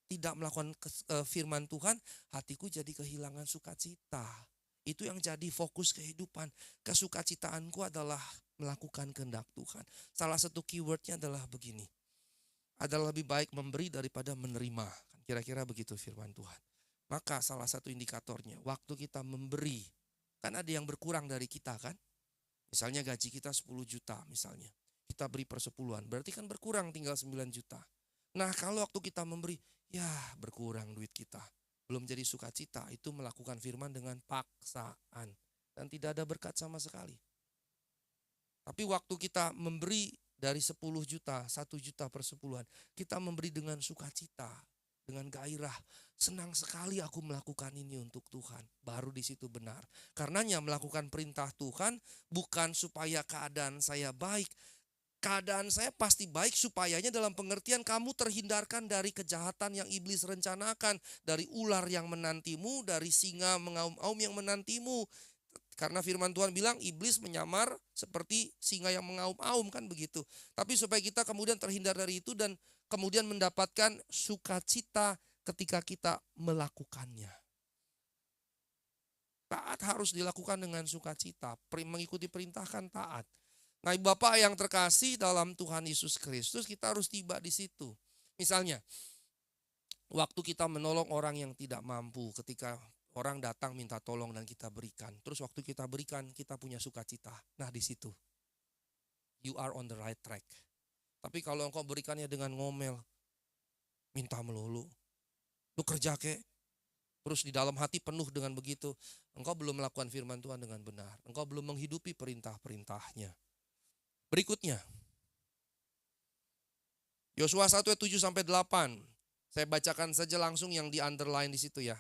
tidak melakukan firman Tuhan, hatiku jadi kehilangan sukacita. Itu yang jadi fokus kehidupan. Kesukacitaanku adalah melakukan kehendak Tuhan. Salah satu keywordnya adalah begini. Adalah lebih baik memberi daripada menerima. Kira-kira begitu firman Tuhan. Maka salah satu indikatornya, waktu kita memberi, kan ada yang berkurang dari kita kan. Misalnya gaji kita 10 juta misalnya. Kita beri persepuluhan, berarti kan berkurang tinggal 9 juta. Nah kalau waktu kita memberi, berkurang duit kita. Belum jadi sukacita, itu melakukan firman dengan paksaan. Dan tidak ada berkat sama sekali. Tapi waktu kita memberi dari 10 juta, 1 juta per sepuluhan, kita memberi dengan sukacita, dengan gairah. Senang sekali aku melakukan ini untuk Tuhan. Baru di situ benar. Karenanya melakukan perintah Tuhan bukan supaya keadaan saya baik. Keadaan saya pasti baik supayanya dalam pengertian kamu terhindarkan dari kejahatan yang iblis rencanakan. Dari ular yang menantimu, dari singa mengaum-aum yang menantimu. Karena firman Tuhan bilang iblis menyamar seperti singa yang mengaum-aum, kan begitu. Tapi supaya kita kemudian terhindar dari itu dan kemudian mendapatkan sukacita ketika kita melakukannya. Taat harus dilakukan dengan sukacita, mengikuti perintah kan taat. Nah, Bapak yang terkasih dalam Tuhan Yesus Kristus, kita harus tiba di situ. Misalnya, waktu kita menolong orang yang tidak mampu, ketika orang datang minta tolong dan kita berikan. Terus waktu kita berikan, kita punya sukacita. Nah, di situ you are on the right track. Tapi kalau engkau berikannya dengan ngomel, minta melulu, lu kerja kek, terus di dalam hati penuh dengan begitu, engkau belum melakukan firman Tuhan dengan benar. Engkau belum menghidupi perintah-perintahnya. Berikutnya, Yosua 1 ayat 7-8. Saya bacakan saja langsung yang di underline di situ ya.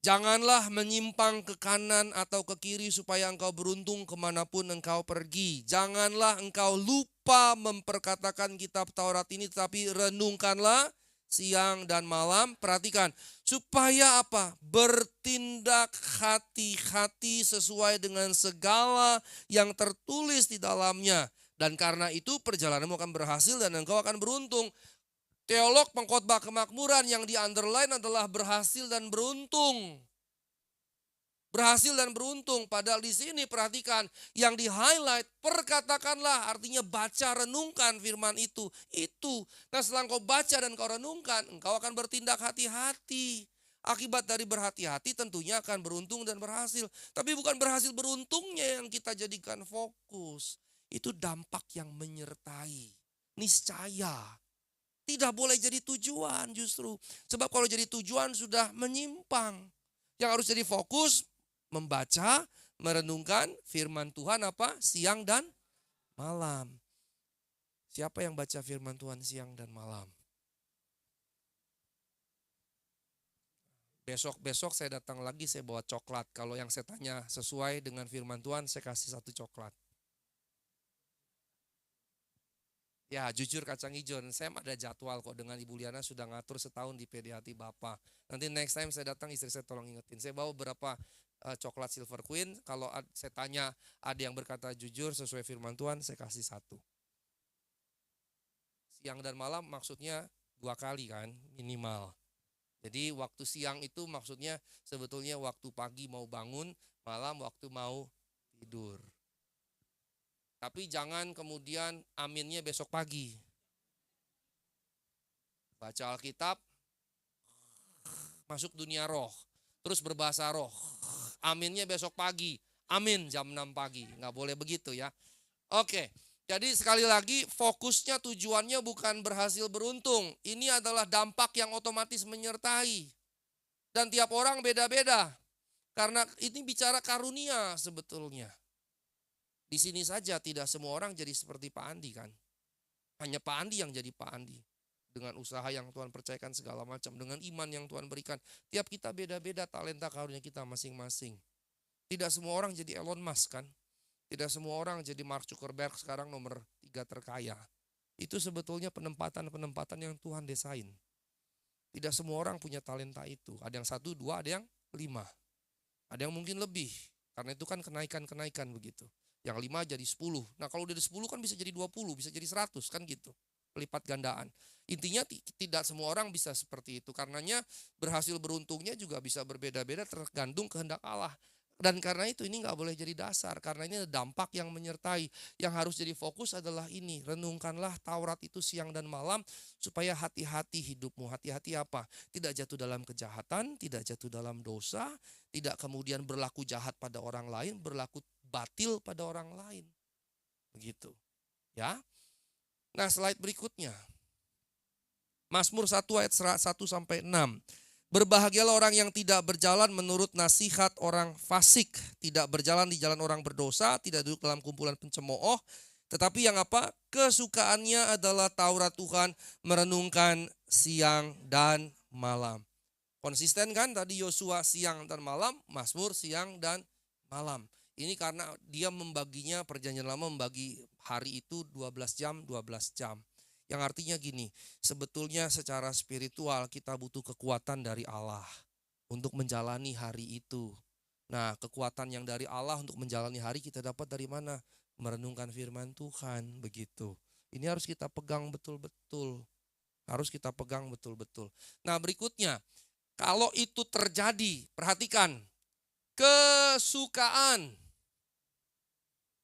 Janganlah menyimpang ke kanan atau ke kiri supaya engkau beruntung kemanapun engkau pergi. Janganlah engkau lupa memperkatakan kitab Taurat ini, tetapi renungkanlah siang dan malam. Perhatikan, supaya apa? Bertindak hati-hati sesuai dengan segala yang tertulis di dalamnya. Dan karena itu perjalananmu akan berhasil dan engkau akan beruntung. Teolog pengkhotbah kemakmuran yang di underline adalah berhasil dan beruntung. Berhasil dan beruntung. Padahal di sini perhatikan yang di highlight perkatakanlah, artinya baca renungkan firman itu. Nah, setelah engkau baca dan kau renungkan, engkau akan bertindak hati-hati. Akibat dari berhati-hati tentunya akan beruntung dan berhasil. Tapi bukan berhasil beruntungnya yang kita jadikan fokus. Itu dampak yang menyertai. Niscaya. Tidak boleh jadi tujuan justru. Sebab kalau jadi tujuan sudah menyimpang. Yang harus jadi fokus membaca, merenungkan firman Tuhan apa? Siang dan malam. Siapa yang baca firman Tuhan siang dan malam? Besok saya datang lagi, saya bawa coklat. Kalau yang saya tanya sesuai dengan firman Tuhan, saya kasih 1 coklat. Ya jujur kacang hijau, saya ada jadwal kok dengan Ibu Liana sudah ngatur setahun di PDHT Bapak. Nanti next time saya datang istri saya tolong ingetin. Saya bawa beberapa coklat Silver Queen. Kalau saya tanya ada yang berkata jujur sesuai firman Tuhan, saya kasih 1. Siang dan malam maksudnya 2 kali kan minimal. Jadi waktu siang itu maksudnya sebetulnya waktu pagi mau bangun, malam waktu mau tidur. Tapi jangan kemudian aminnya besok pagi. Baca Alkitab, masuk dunia roh, terus berbahasa roh. Aminnya besok pagi, amin jam 6 pagi. Nggak boleh begitu ya. Oke, jadi sekali lagi fokusnya tujuannya bukan berhasil beruntung. Ini adalah dampak yang otomatis menyertai. Dan tiap orang beda-beda. Karena ini bicara karunia sebetulnya. Di sini saja tidak semua orang jadi seperti Pak Andi kan. Hanya Pak Andi yang jadi Pak Andi. Dengan usaha yang Tuhan percayakan segala macam. Dengan iman yang Tuhan berikan. Tiap kita beda-beda talenta karunia kita masing-masing. Tidak semua orang jadi Elon Musk kan. Tidak semua orang jadi Mark Zuckerberg sekarang nomor 3 terkaya. Itu sebetulnya penempatan-penempatan yang Tuhan desain. Tidak semua orang punya talenta itu. Ada yang 1, 2, ada yang 5. Ada yang mungkin lebih. Karena itu kan kenaikan-kenaikan begitu. Yang 5 jadi 10. Nah kalau udah 10 kan bisa jadi 20, bisa jadi 100 kan gitu. Pelipat gandaan. Intinya tidak semua orang bisa seperti itu. Karenanya berhasil beruntungnya juga bisa berbeda-beda tergantung kehendak Allah. Dan karena itu ini gak boleh jadi dasar. Karena ini ada dampak yang menyertai. Yang harus jadi fokus adalah ini. Renungkanlah Taurat itu siang dan malam. Supaya hati-hati hidupmu. Hati-hati apa? Tidak jatuh dalam kejahatan. Tidak jatuh dalam dosa. Tidak kemudian berlaku jahat pada orang lain. Berlaku batil pada orang lain. Begitu. Ya. Nah slide berikutnya. Mazmur 1 ayat 1-6. Berbahagialah orang yang tidak berjalan menurut nasihat orang fasik, tidak berjalan di jalan orang berdosa, tidak duduk dalam kumpulan pencemooh, tetapi yang apa? Kesukaannya adalah Taurat Tuhan, merenungkan siang dan malam. Konsisten kan tadi Yosua siang dan malam, Mazmur siang dan malam. Ini karena dia membaginya, perjanjian lama membagi hari itu 12 jam, 12 jam. Yang artinya gini, sebetulnya secara spiritual kita butuh kekuatan dari Allah untuk menjalani hari itu. Nah, kekuatan yang dari Allah untuk menjalani hari kita dapat dari mana? Merenungkan firman Tuhan, begitu. Ini harus kita pegang betul-betul. Harus kita pegang betul-betul. Nah, berikutnya, kalau itu terjadi, perhatikan, kesukaan.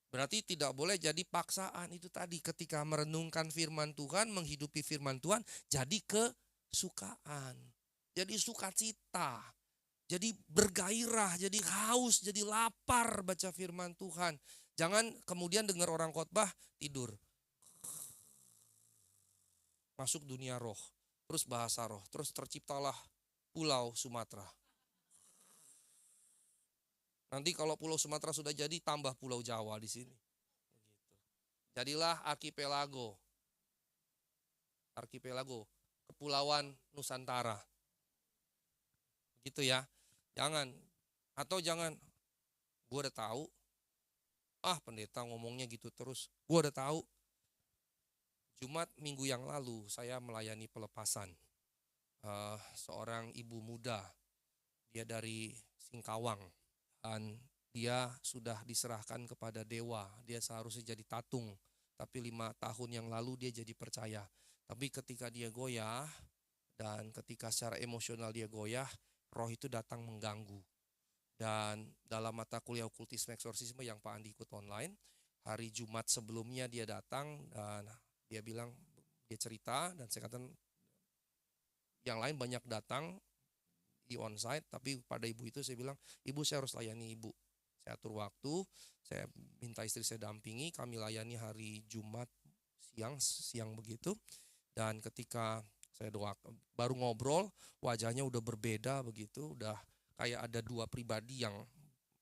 Berarti tidak boleh jadi paksaan. Itu tadi ketika merenungkan firman Tuhan, menghidupi firman Tuhan, jadi kesukaan. Jadi sukacita. Jadi bergairah, jadi haus, jadi lapar baca firman Tuhan. Jangan kemudian dengar orang khotbah, tidur. Masuk dunia roh, terus bahasa roh, terus terciptalah Pulau Sumatera. Nanti kalau Pulau Sumatera sudah jadi, tambah Pulau Jawa di sini. Jadilah arkipelago. Arkipelago, Kepulauan Nusantara. Gitu ya. Jangan. Atau jangan, gue udah tahu. Pendeta ngomongnya gitu terus. Gue udah tahu. Jumat minggu yang lalu saya melayani pelepasan. Seorang ibu muda. Dia dari Singkawang. Dan dia sudah diserahkan kepada dewa. Dia seharusnya jadi tatung. Tapi 5 tahun yang lalu dia jadi percaya. Tapi ketika dia goyah, dan ketika secara emosional dia goyah, roh itu datang mengganggu. Dan dalam mata kuliah okultisme eksorsisme yang Pak Andi ikut online, hari Jumat sebelumnya dia datang dan dia bilang, dia cerita, dan saya katakan yang lain banyak datang di onsite, tapi pada ibu itu saya bilang, ibu saya harus layani ibu. Saya atur waktu, saya minta istri saya dampingi, kami layani hari Jumat siang begitu. Dan ketika saya baru ngobrol, wajahnya udah berbeda begitu, udah kayak ada 2 pribadi yang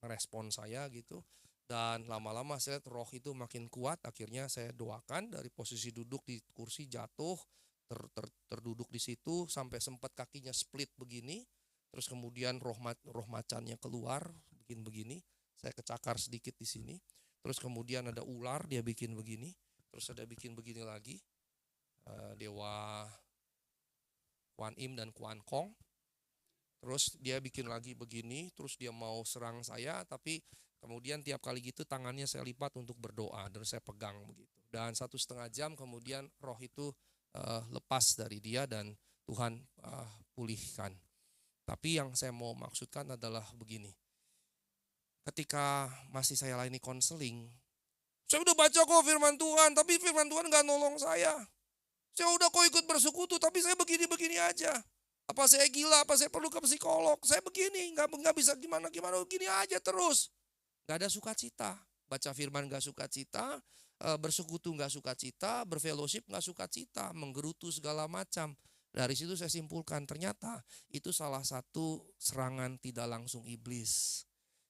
merespon saya gitu. Dan lama-lama saya lihat roh itu makin kuat, akhirnya saya doakan dari posisi duduk di kursi jatuh, terduduk di situ sampai sempat kakinya split begini. Terus kemudian roh macannya keluar, bikin begini. Saya kecakar sedikit di sini. Terus kemudian ada ular, dia bikin begini. Terus ada bikin begini lagi. Dewa Kuan Im dan Kuan Kong. Terus dia bikin lagi begini. Terus dia mau serang saya. Tapi kemudian tiap kali gitu tangannya saya lipat untuk berdoa. Dan saya pegang begitu. Dan 1,5 jam kemudian roh itu lepas dari dia. Dan Tuhan pulihkan. Tapi yang saya mau maksudkan adalah begini. Ketika masih saya layani konseling, saya udah baca kok firman Tuhan, tapi firman Tuhan gak nolong saya. Saya udah kok ikut bersekutu, tapi saya begini-begini aja. Apa saya gila, apa saya perlu ke psikolog? Saya begini, gak bisa gimana-gimana, begini aja terus. Gak ada sukacita. Baca firman gak sukacita, bersekutu gak sukacita, berfellowship gak sukacita, menggerutu segala macam. Dari situ saya simpulkan ternyata itu salah satu serangan tidak langsung iblis.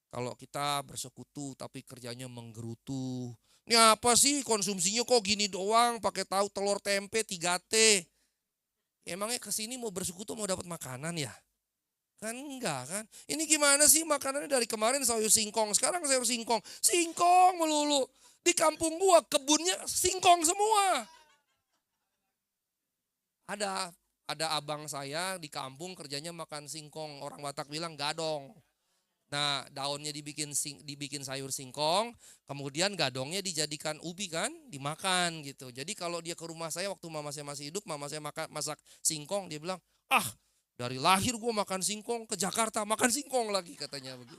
Kalau kita bersekutu tapi kerjanya menggerutu. Ini apa sih konsumsinya kok gini doang, pakai tahu telur tempe 3T. Emangnya kesini mau bersekutu mau dapat makanan ya? Kan enggak kan. Ini gimana sih makanannya dari kemarin sayur singkong, sekarang sayur singkong. Singkong melulu. Di kampung gua kebunnya singkong semua. Ada abang saya di kampung kerjanya makan singkong. Orang Batak bilang gadong. Nah, daunnya dibikin sayur singkong, kemudian gadongnya dijadikan ubi kan, dimakan gitu. Jadi kalau dia ke rumah saya waktu mama saya masih hidup, mama saya masak singkong, dia bilang, dari lahir gue makan singkong, ke Jakarta makan singkong lagi katanya begitu.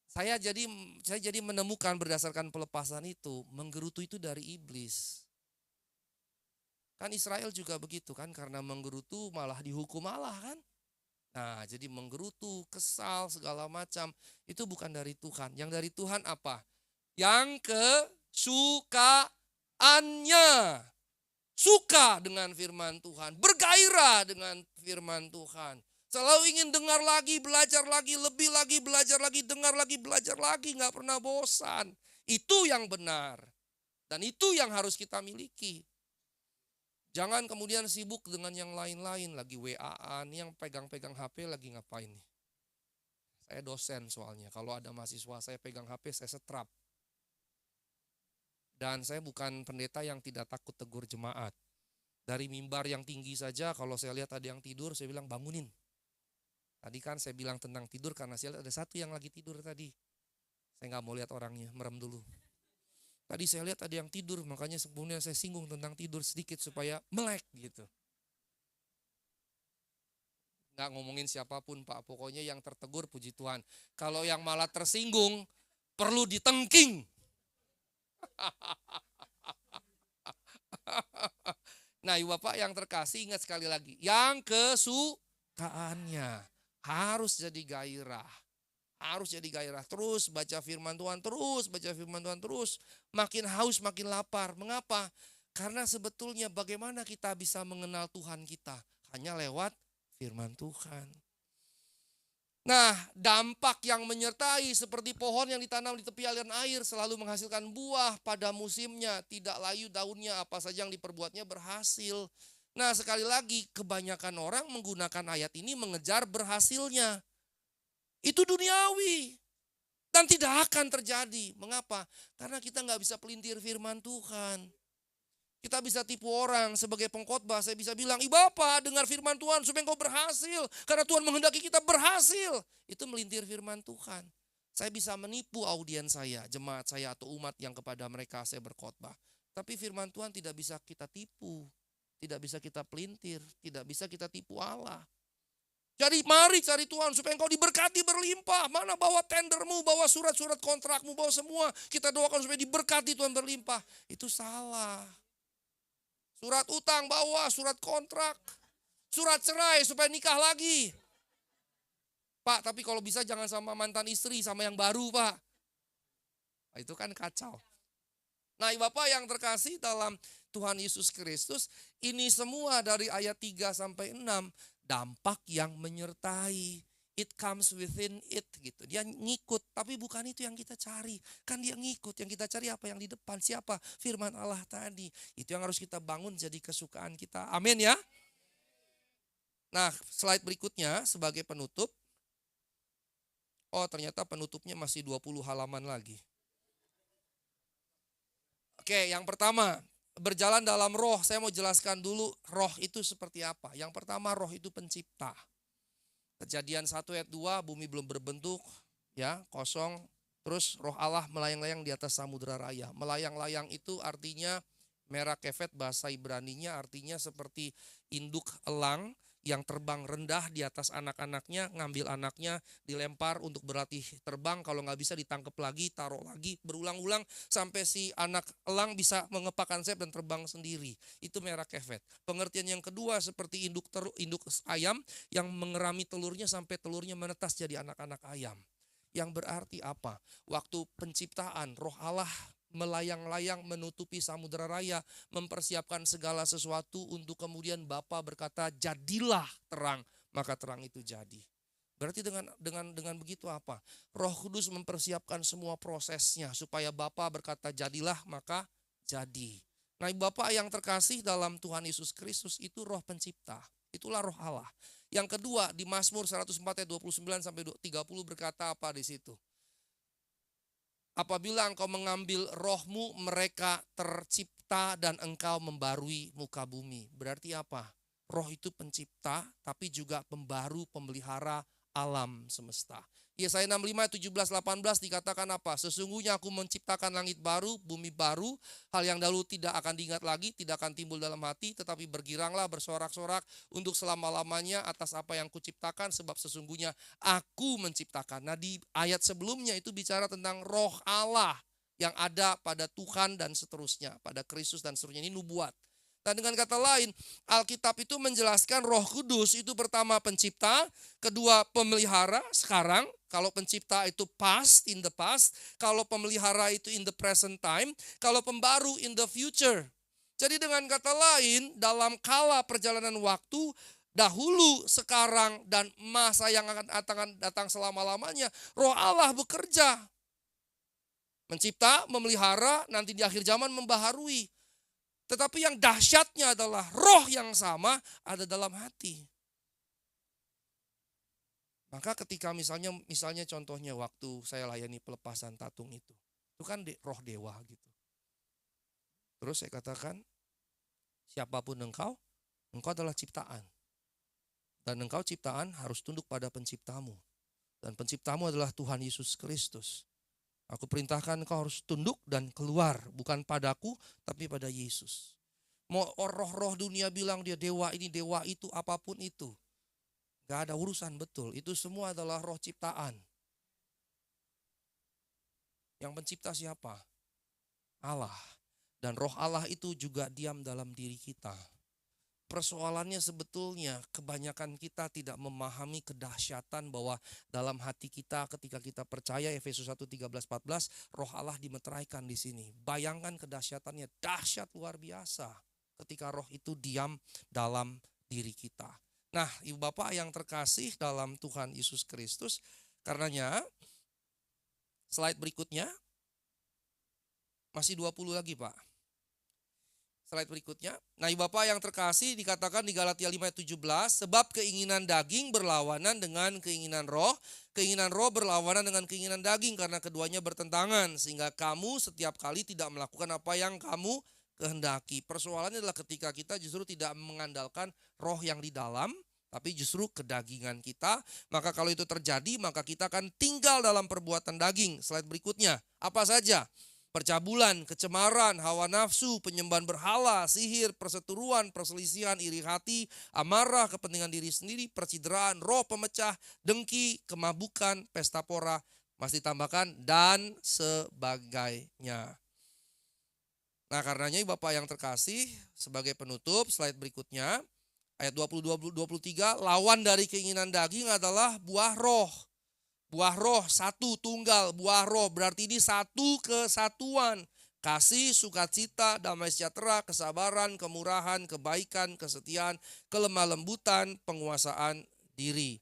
Saya jadi menemukan berdasarkan pelepasan itu, menggerutu itu dari iblis. Kan Israel juga begitu kan, karena menggerutu malah dihukum Allah kan. Nah, jadi menggerutu, kesal, segala macam, itu bukan dari Tuhan. Yang dari Tuhan apa? Yang kesukaannya. suka dengan firman Tuhan, bergairah dengan firman Tuhan. Selalu ingin dengar lagi, belajar lagi, belajar lagi, dengar lagi, belajar lagi, nggak pernah bosan. Itu yang benar. Dan itu yang harus kita miliki. Jangan kemudian sibuk dengan yang lain-lain, lagi WA-an, yang pegang-pegang HP lagi ngapain nih. Saya dosen soalnya, kalau ada mahasiswa saya pegang HP, saya setrap. Dan saya bukan pendeta yang tidak takut tegur jemaat. Dari mimbar yang tinggi saja, kalau saya lihat ada yang tidur, saya bilang bangunin. Tadi kan saya bilang tentang tidur karena saya lihat ada satu yang lagi tidur tadi. Saya nggak mau lihat orangnya, merem dulu. Tadi saya lihat ada yang tidur, makanya sebelumnya saya singgung tentang tidur sedikit supaya melek gitu. Nggak ngomongin siapapun Pak, pokoknya yang tertegur puji Tuhan. Kalau yang malah tersinggung, perlu ditengking. Nah Ibu Bapak yang terkasih, ingat sekali lagi, yang kesukaannya harus jadi gairah. Harus jadi gairah, terus baca firman Tuhan, terus baca firman Tuhan, terus makin haus, makin lapar. Mengapa? Karena sebetulnya bagaimana kita bisa mengenal Tuhan kita? Hanya lewat firman Tuhan. Nah, dampak yang menyertai seperti pohon yang ditanam di tepi aliran air selalu menghasilkan buah pada musimnya, tidak layu daunnya, apa saja yang diperbuatnya berhasil. Nah, sekali lagi kebanyakan orang menggunakan ayat ini mengejar berhasilnya. Itu duniawi dan tidak akan terjadi. Mengapa? Karena kita nggak bisa pelintir firman Tuhan. Kita bisa tipu orang sebagai pengkhotbah. Saya bisa bilang, Bapak dengar firman Tuhan supaya engkau berhasil. Karena Tuhan menghendaki kita berhasil. Itu melintir firman Tuhan. Saya bisa menipu audiens saya, jemaat saya atau umat yang kepada mereka saya berkhotbah. Tapi firman Tuhan tidak bisa kita tipu. Tidak bisa kita pelintir. Tidak bisa kita tipu Allah. Jadi mari cari Tuhan supaya engkau diberkati berlimpah. Mana bawa tendermu, bawa surat-surat kontrakmu, bawa semua. Kita doakan supaya diberkati Tuhan berlimpah. Itu salah. Surat utang bawa, surat kontrak. Surat cerai supaya nikah lagi. Pak, tapi kalau bisa jangan sama mantan istri, sama yang baru Pak. Nah, itu kan kacau. Nah Bapak yang terkasih dalam Tuhan Yesus Kristus, ini semua dari ayat 3 sampai 6, dampak yang menyertai. It comes within it gitu. Dia ngikut, tapi bukan itu yang kita cari. Kan dia ngikut, yang kita cari apa yang di depan. Siapa? Firman Allah tadi. Itu yang harus kita bangun jadi kesukaan kita. Amin ya. Nah slide berikutnya sebagai penutup. Oh ternyata penutupnya masih 20 halaman lagi. Oke yang pertama. Berjalan dalam roh. Saya mau jelaskan dulu roh itu seperti apa. Yang pertama roh itu pencipta. Kejadian 1 ayat 2, bumi belum berbentuk, ya kosong. Terus roh Allah melayang-layang di atas samudera raya. Melayang-layang itu artinya merah kefet, bahasa Ibraninya artinya seperti induk elang yang terbang rendah di atas anak-anaknya, ngambil anaknya, dilempar untuk berlatih terbang. Kalau nggak bisa ditangkap lagi, taruh lagi, berulang-ulang sampai si anak elang bisa mengepakkan sayap dan terbang sendiri. Itu merah kefet. Pengertian yang kedua seperti induk ayam yang mengerami telurnya sampai telurnya menetas jadi anak-anak ayam. Yang berarti apa? Waktu penciptaan, roh Allah melayang-layang menutupi samudera raya, mempersiapkan segala sesuatu untuk kemudian Bapa berkata jadilah terang, maka terang itu jadi. Berarti dengan begitu apa? Roh Kudus mempersiapkan semua prosesnya supaya Bapa berkata jadilah, maka jadi. Nah, Bapak yang terkasih dalam Tuhan Yesus Kristus itu roh pencipta. Itulah roh Allah. Yang kedua di Mazmur 104 ayat 29 sampai 30 berkata apa di situ? Apabila engkau mengambil rohmu, mereka tercipta dan engkau membarui muka bumi. Berarti apa? Roh itu pencipta, tapi juga pembaru, pemelihara alam semesta. Yesaya 65, 17, 18 dikatakan apa? Sesungguhnya aku menciptakan langit baru, bumi baru. Hal yang dahulu tidak akan diingat lagi, tidak akan timbul dalam hati. Tetapi bergiranglah, bersorak-sorak untuk selama-lamanya atas apa yang kuciptakan. Sebab sesungguhnya aku menciptakan. Nah di ayat sebelumnya itu bicara tentang roh Allah yang ada pada Tuhan dan seterusnya. Pada Kristus dan seterusnya, ini nubuat. Nah dengan kata lain, Alkitab itu menjelaskan Roh Kudus itu pertama pencipta, kedua pemelihara sekarang. Kalau pencipta itu past, in the past. Kalau pemelihara itu in the present time. Kalau pembaru in the future. Jadi dengan kata lain, dalam kala perjalanan waktu, dahulu, sekarang, dan masa yang akan datang selama-lamanya, Roh Allah bekerja. Mencipta, memelihara, nanti di akhir zaman membaharui. Tetapi yang dahsyatnya adalah roh yang sama ada dalam hati. Maka ketika misalnya contohnya waktu saya layani pelepasan tatung itu kan roh dewa gitu. Terus saya katakan, siapapun engkau adalah ciptaan. Dan engkau ciptaan harus tunduk pada penciptamu. Dan penciptamu adalah Tuhan Yesus Kristus. Aku perintahkan engkau harus tunduk dan keluar, bukan padaku tapi pada Yesus. Mau roh-roh dunia bilang dia dewa ini, dewa itu, apapun itu. Gak ada urusan, betul. Itu semua adalah roh ciptaan. Yang pencipta siapa? Allah. Dan roh Allah itu juga diam dalam diri kita. Persoalannya sebetulnya kebanyakan kita tidak memahami kedahsyatan bahwa dalam hati kita ketika kita percaya, Efesus 1:13-14, roh Allah dimeteraikan di sini. Bayangkan kedahsyatannya, dahsyat luar biasa ketika roh itu diam dalam diri kita. Nah, Ibu Bapak yang terkasih dalam Tuhan Yesus Kristus, karenanya slide berikutnya, masih 20 lagi Pak. Slide berikutnya. Nah, Ibu Bapak yang terkasih, dikatakan di Galatia 5:17, sebab keinginan daging berlawanan dengan keinginan roh berlawanan dengan keinginan daging, karena keduanya bertentangan, sehingga kamu setiap kali tidak melakukan apa yang kamu kehendaki. Persoalannya adalah ketika kita justru tidak mengandalkan roh yang di dalam, tapi justru kedagingan kita. Maka kalau itu terjadi, maka kita akan tinggal dalam perbuatan daging. Slide berikutnya, apa saja? Percabulan, kecemaran, hawa nafsu, penyembahan berhala, sihir, perseteruan, perselisihan, iri hati, amarah, kepentingan diri sendiri, percideraan, roh pemecah, dengki, kemabukan, pesta pora, masih ditambahkan, dan sebagainya. Nah, karenanya Bapak yang terkasih, sebagai penutup, slide berikutnya, ayat 20-23, lawan dari keinginan daging adalah buah roh. Buah roh, satu, tunggal, buah roh, berarti ini satu kesatuan. Kasih, sukacita, damai sejahtera, kesabaran, kemurahan, kebaikan, kesetiaan, kelemah lembutan, penguasaan diri.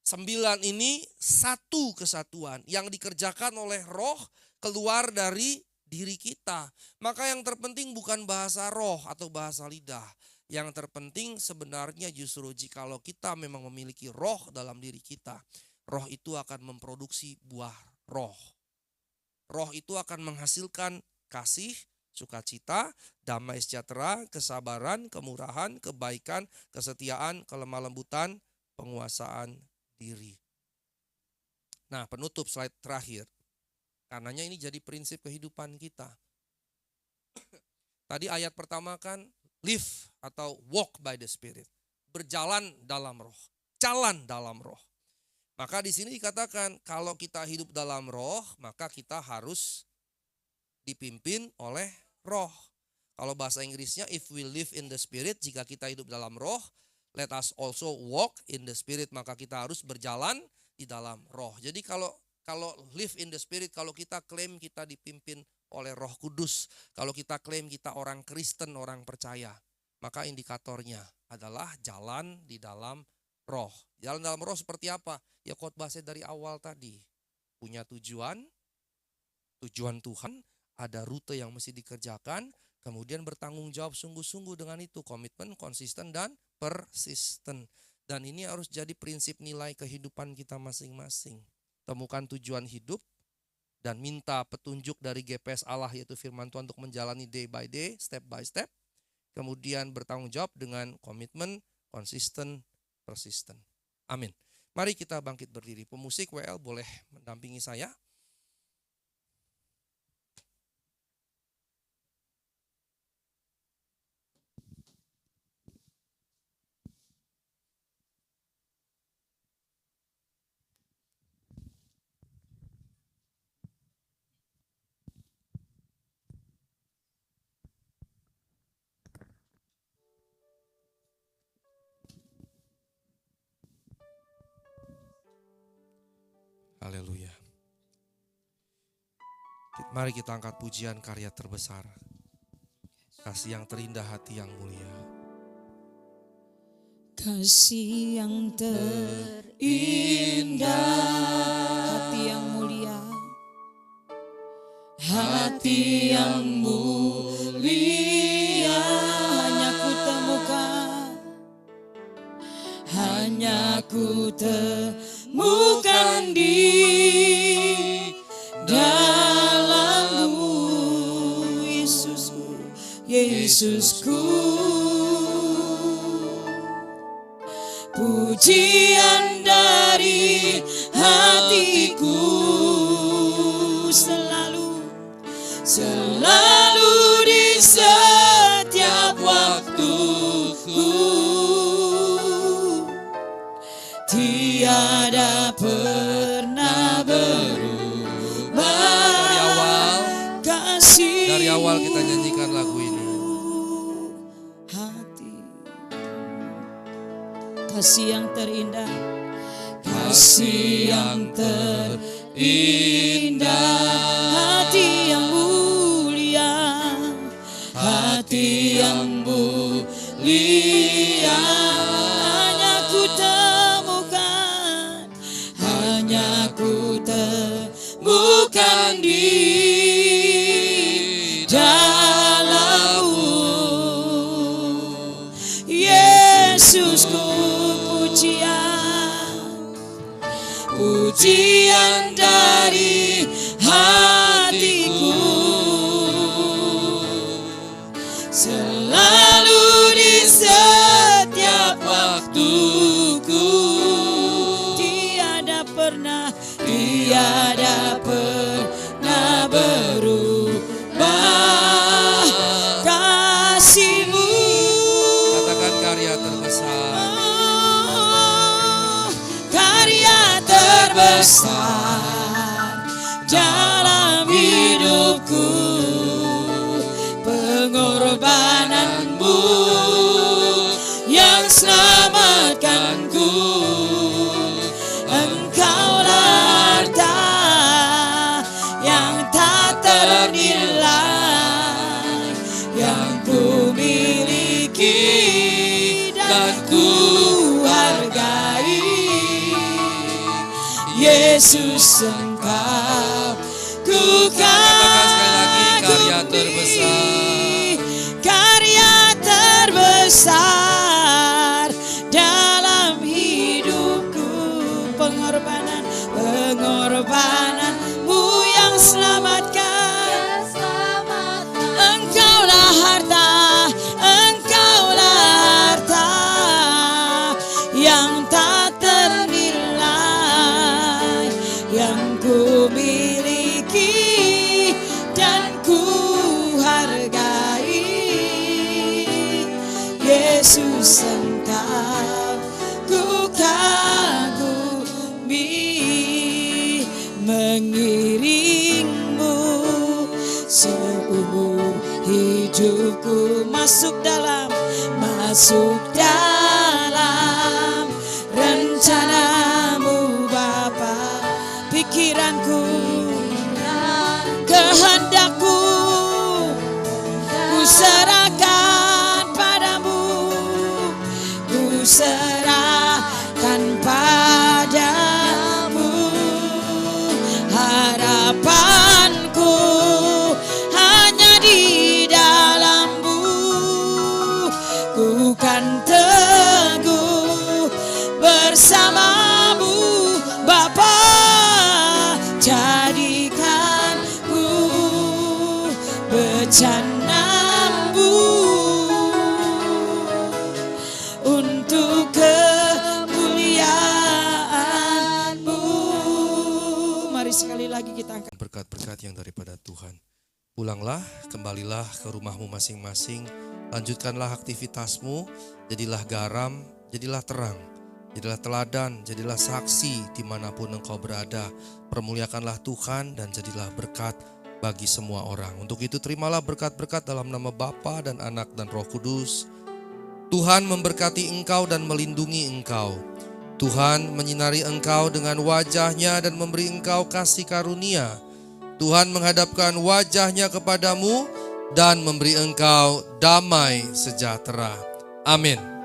9 ini satu kesatuan yang dikerjakan oleh roh keluar dari diri kita. Maka yang terpenting bukan bahasa roh atau bahasa lidah. Yang terpenting sebenarnya justru jikalau kita memang memiliki roh dalam diri kita, roh itu akan memproduksi buah roh. Roh itu akan menghasilkan kasih, sukacita, damai sejahtera, kesabaran, kemurahan, kebaikan, kesetiaan, kelemah lembutan, penguasaan diri. Nah, penutup slide terakhir. Karenanya ini jadi prinsip kehidupan kita. Tadi ayat pertama kan live atau walk by the Spirit. Berjalan dalam roh, jalan dalam roh. Maka di sini dikatakan kalau kita hidup dalam roh, maka kita harus dipimpin oleh roh. Kalau bahasa Inggrisnya, if we live in the Spirit, jika kita hidup dalam roh, let us also walk in the Spirit, maka kita harus berjalan di dalam roh. Jadi kalau live in the Spirit, kalau kita klaim kita dipimpin oleh Roh Kudus, kalau kita klaim kita orang Kristen, orang percaya, maka indikatornya adalah jalan di dalam roh. Jalan dalam roh seperti apa? Ya khotbah saya dari awal tadi. Punya tujuan Tuhan, ada rute yang mesti dikerjakan, kemudian bertanggung jawab sungguh-sungguh dengan itu, komitmen, konsisten, dan persisten. Dan ini harus jadi prinsip nilai kehidupan kita masing-masing. Temukan tujuan hidup dan minta petunjuk dari GPS Allah, yaitu firman Tuhan, untuk menjalani day by day, step by step. Kemudian bertanggung jawab dengan komitmen, konsisten, persisten. Amin. Mari kita bangkit berdiri. Pemusik WL boleh mendampingi saya. Haleluya. Mari kita angkat pujian karya terbesar. kasih yang terindah, hati yang mulia. Kasih yang terindah, hati yang mulia, hati yang mulia, hanya ku temukan, hanya ku temukan di dalam-Mu, Yesusku, Yesusku. Pujian dari hatiku selalu di setiap waktuku, tiada pernah berubah. Dari awal kita nyanyikan lagu ini. Kasih yang terindah, kasih yang terindah, hati yang mulia, hati yang mulia, hanya ku temukan, hanya ku temukan di dalam-Mu, Yesusku. Pujian dari hatiku selalu di setiap waktuku, tiada pernah berubah kasih-Mu. Katakan karya terbesar. Terbesar dalam hidupku, pengorbanan-Mu yang selamatkanku. Engkaulah harta yang tak ternilai, yang ku miliki dan ku hargai. Yesus, Engkau ku kagumi, karya terbesar dalam hidupku, pengorbanan-Mu yang selamatkan. Engkaulah harta yang tak ternilai, yang ku miliki dan ku hargai. Yesus, Engkau ku kagumi, mengiring-Mu seumur hidupku, masuk dalam rencana-Mu Bapa. Pikiranku, kehendakku, ku serahkan padamu, ku serahkan padamu. Harapanku hanya di dalam-Mu, ku kan teguh bersama-Mu Bapa. Jadikan-Mu bencana-Mu untuk kemuliaan-Mu. Mari sekali lagi kita angkat Berkat-berkat yang daripada Tuhan. Pulanglah, kembalilah ke rumahmu masing-masing. Lanjutkanlah aktivitasmu. Jadilah garam, jadilah terang. Jadilah teladan, jadilah saksi dimanapun engkau berada. Permuliakanlah Tuhan dan jadilah berkat bagi semua orang. Untuk itu terimalah berkat-berkat dalam nama Bapa dan Anak dan Roh Kudus. Tuhan memberkati engkau dan melindungi engkau. Tuhan menyinari engkau dengan wajah-Nya dan memberi engkau kasih karunia. Tuhan menghadapkan wajah-Nya kepadamu dan memberi engkau damai sejahtera. Amin.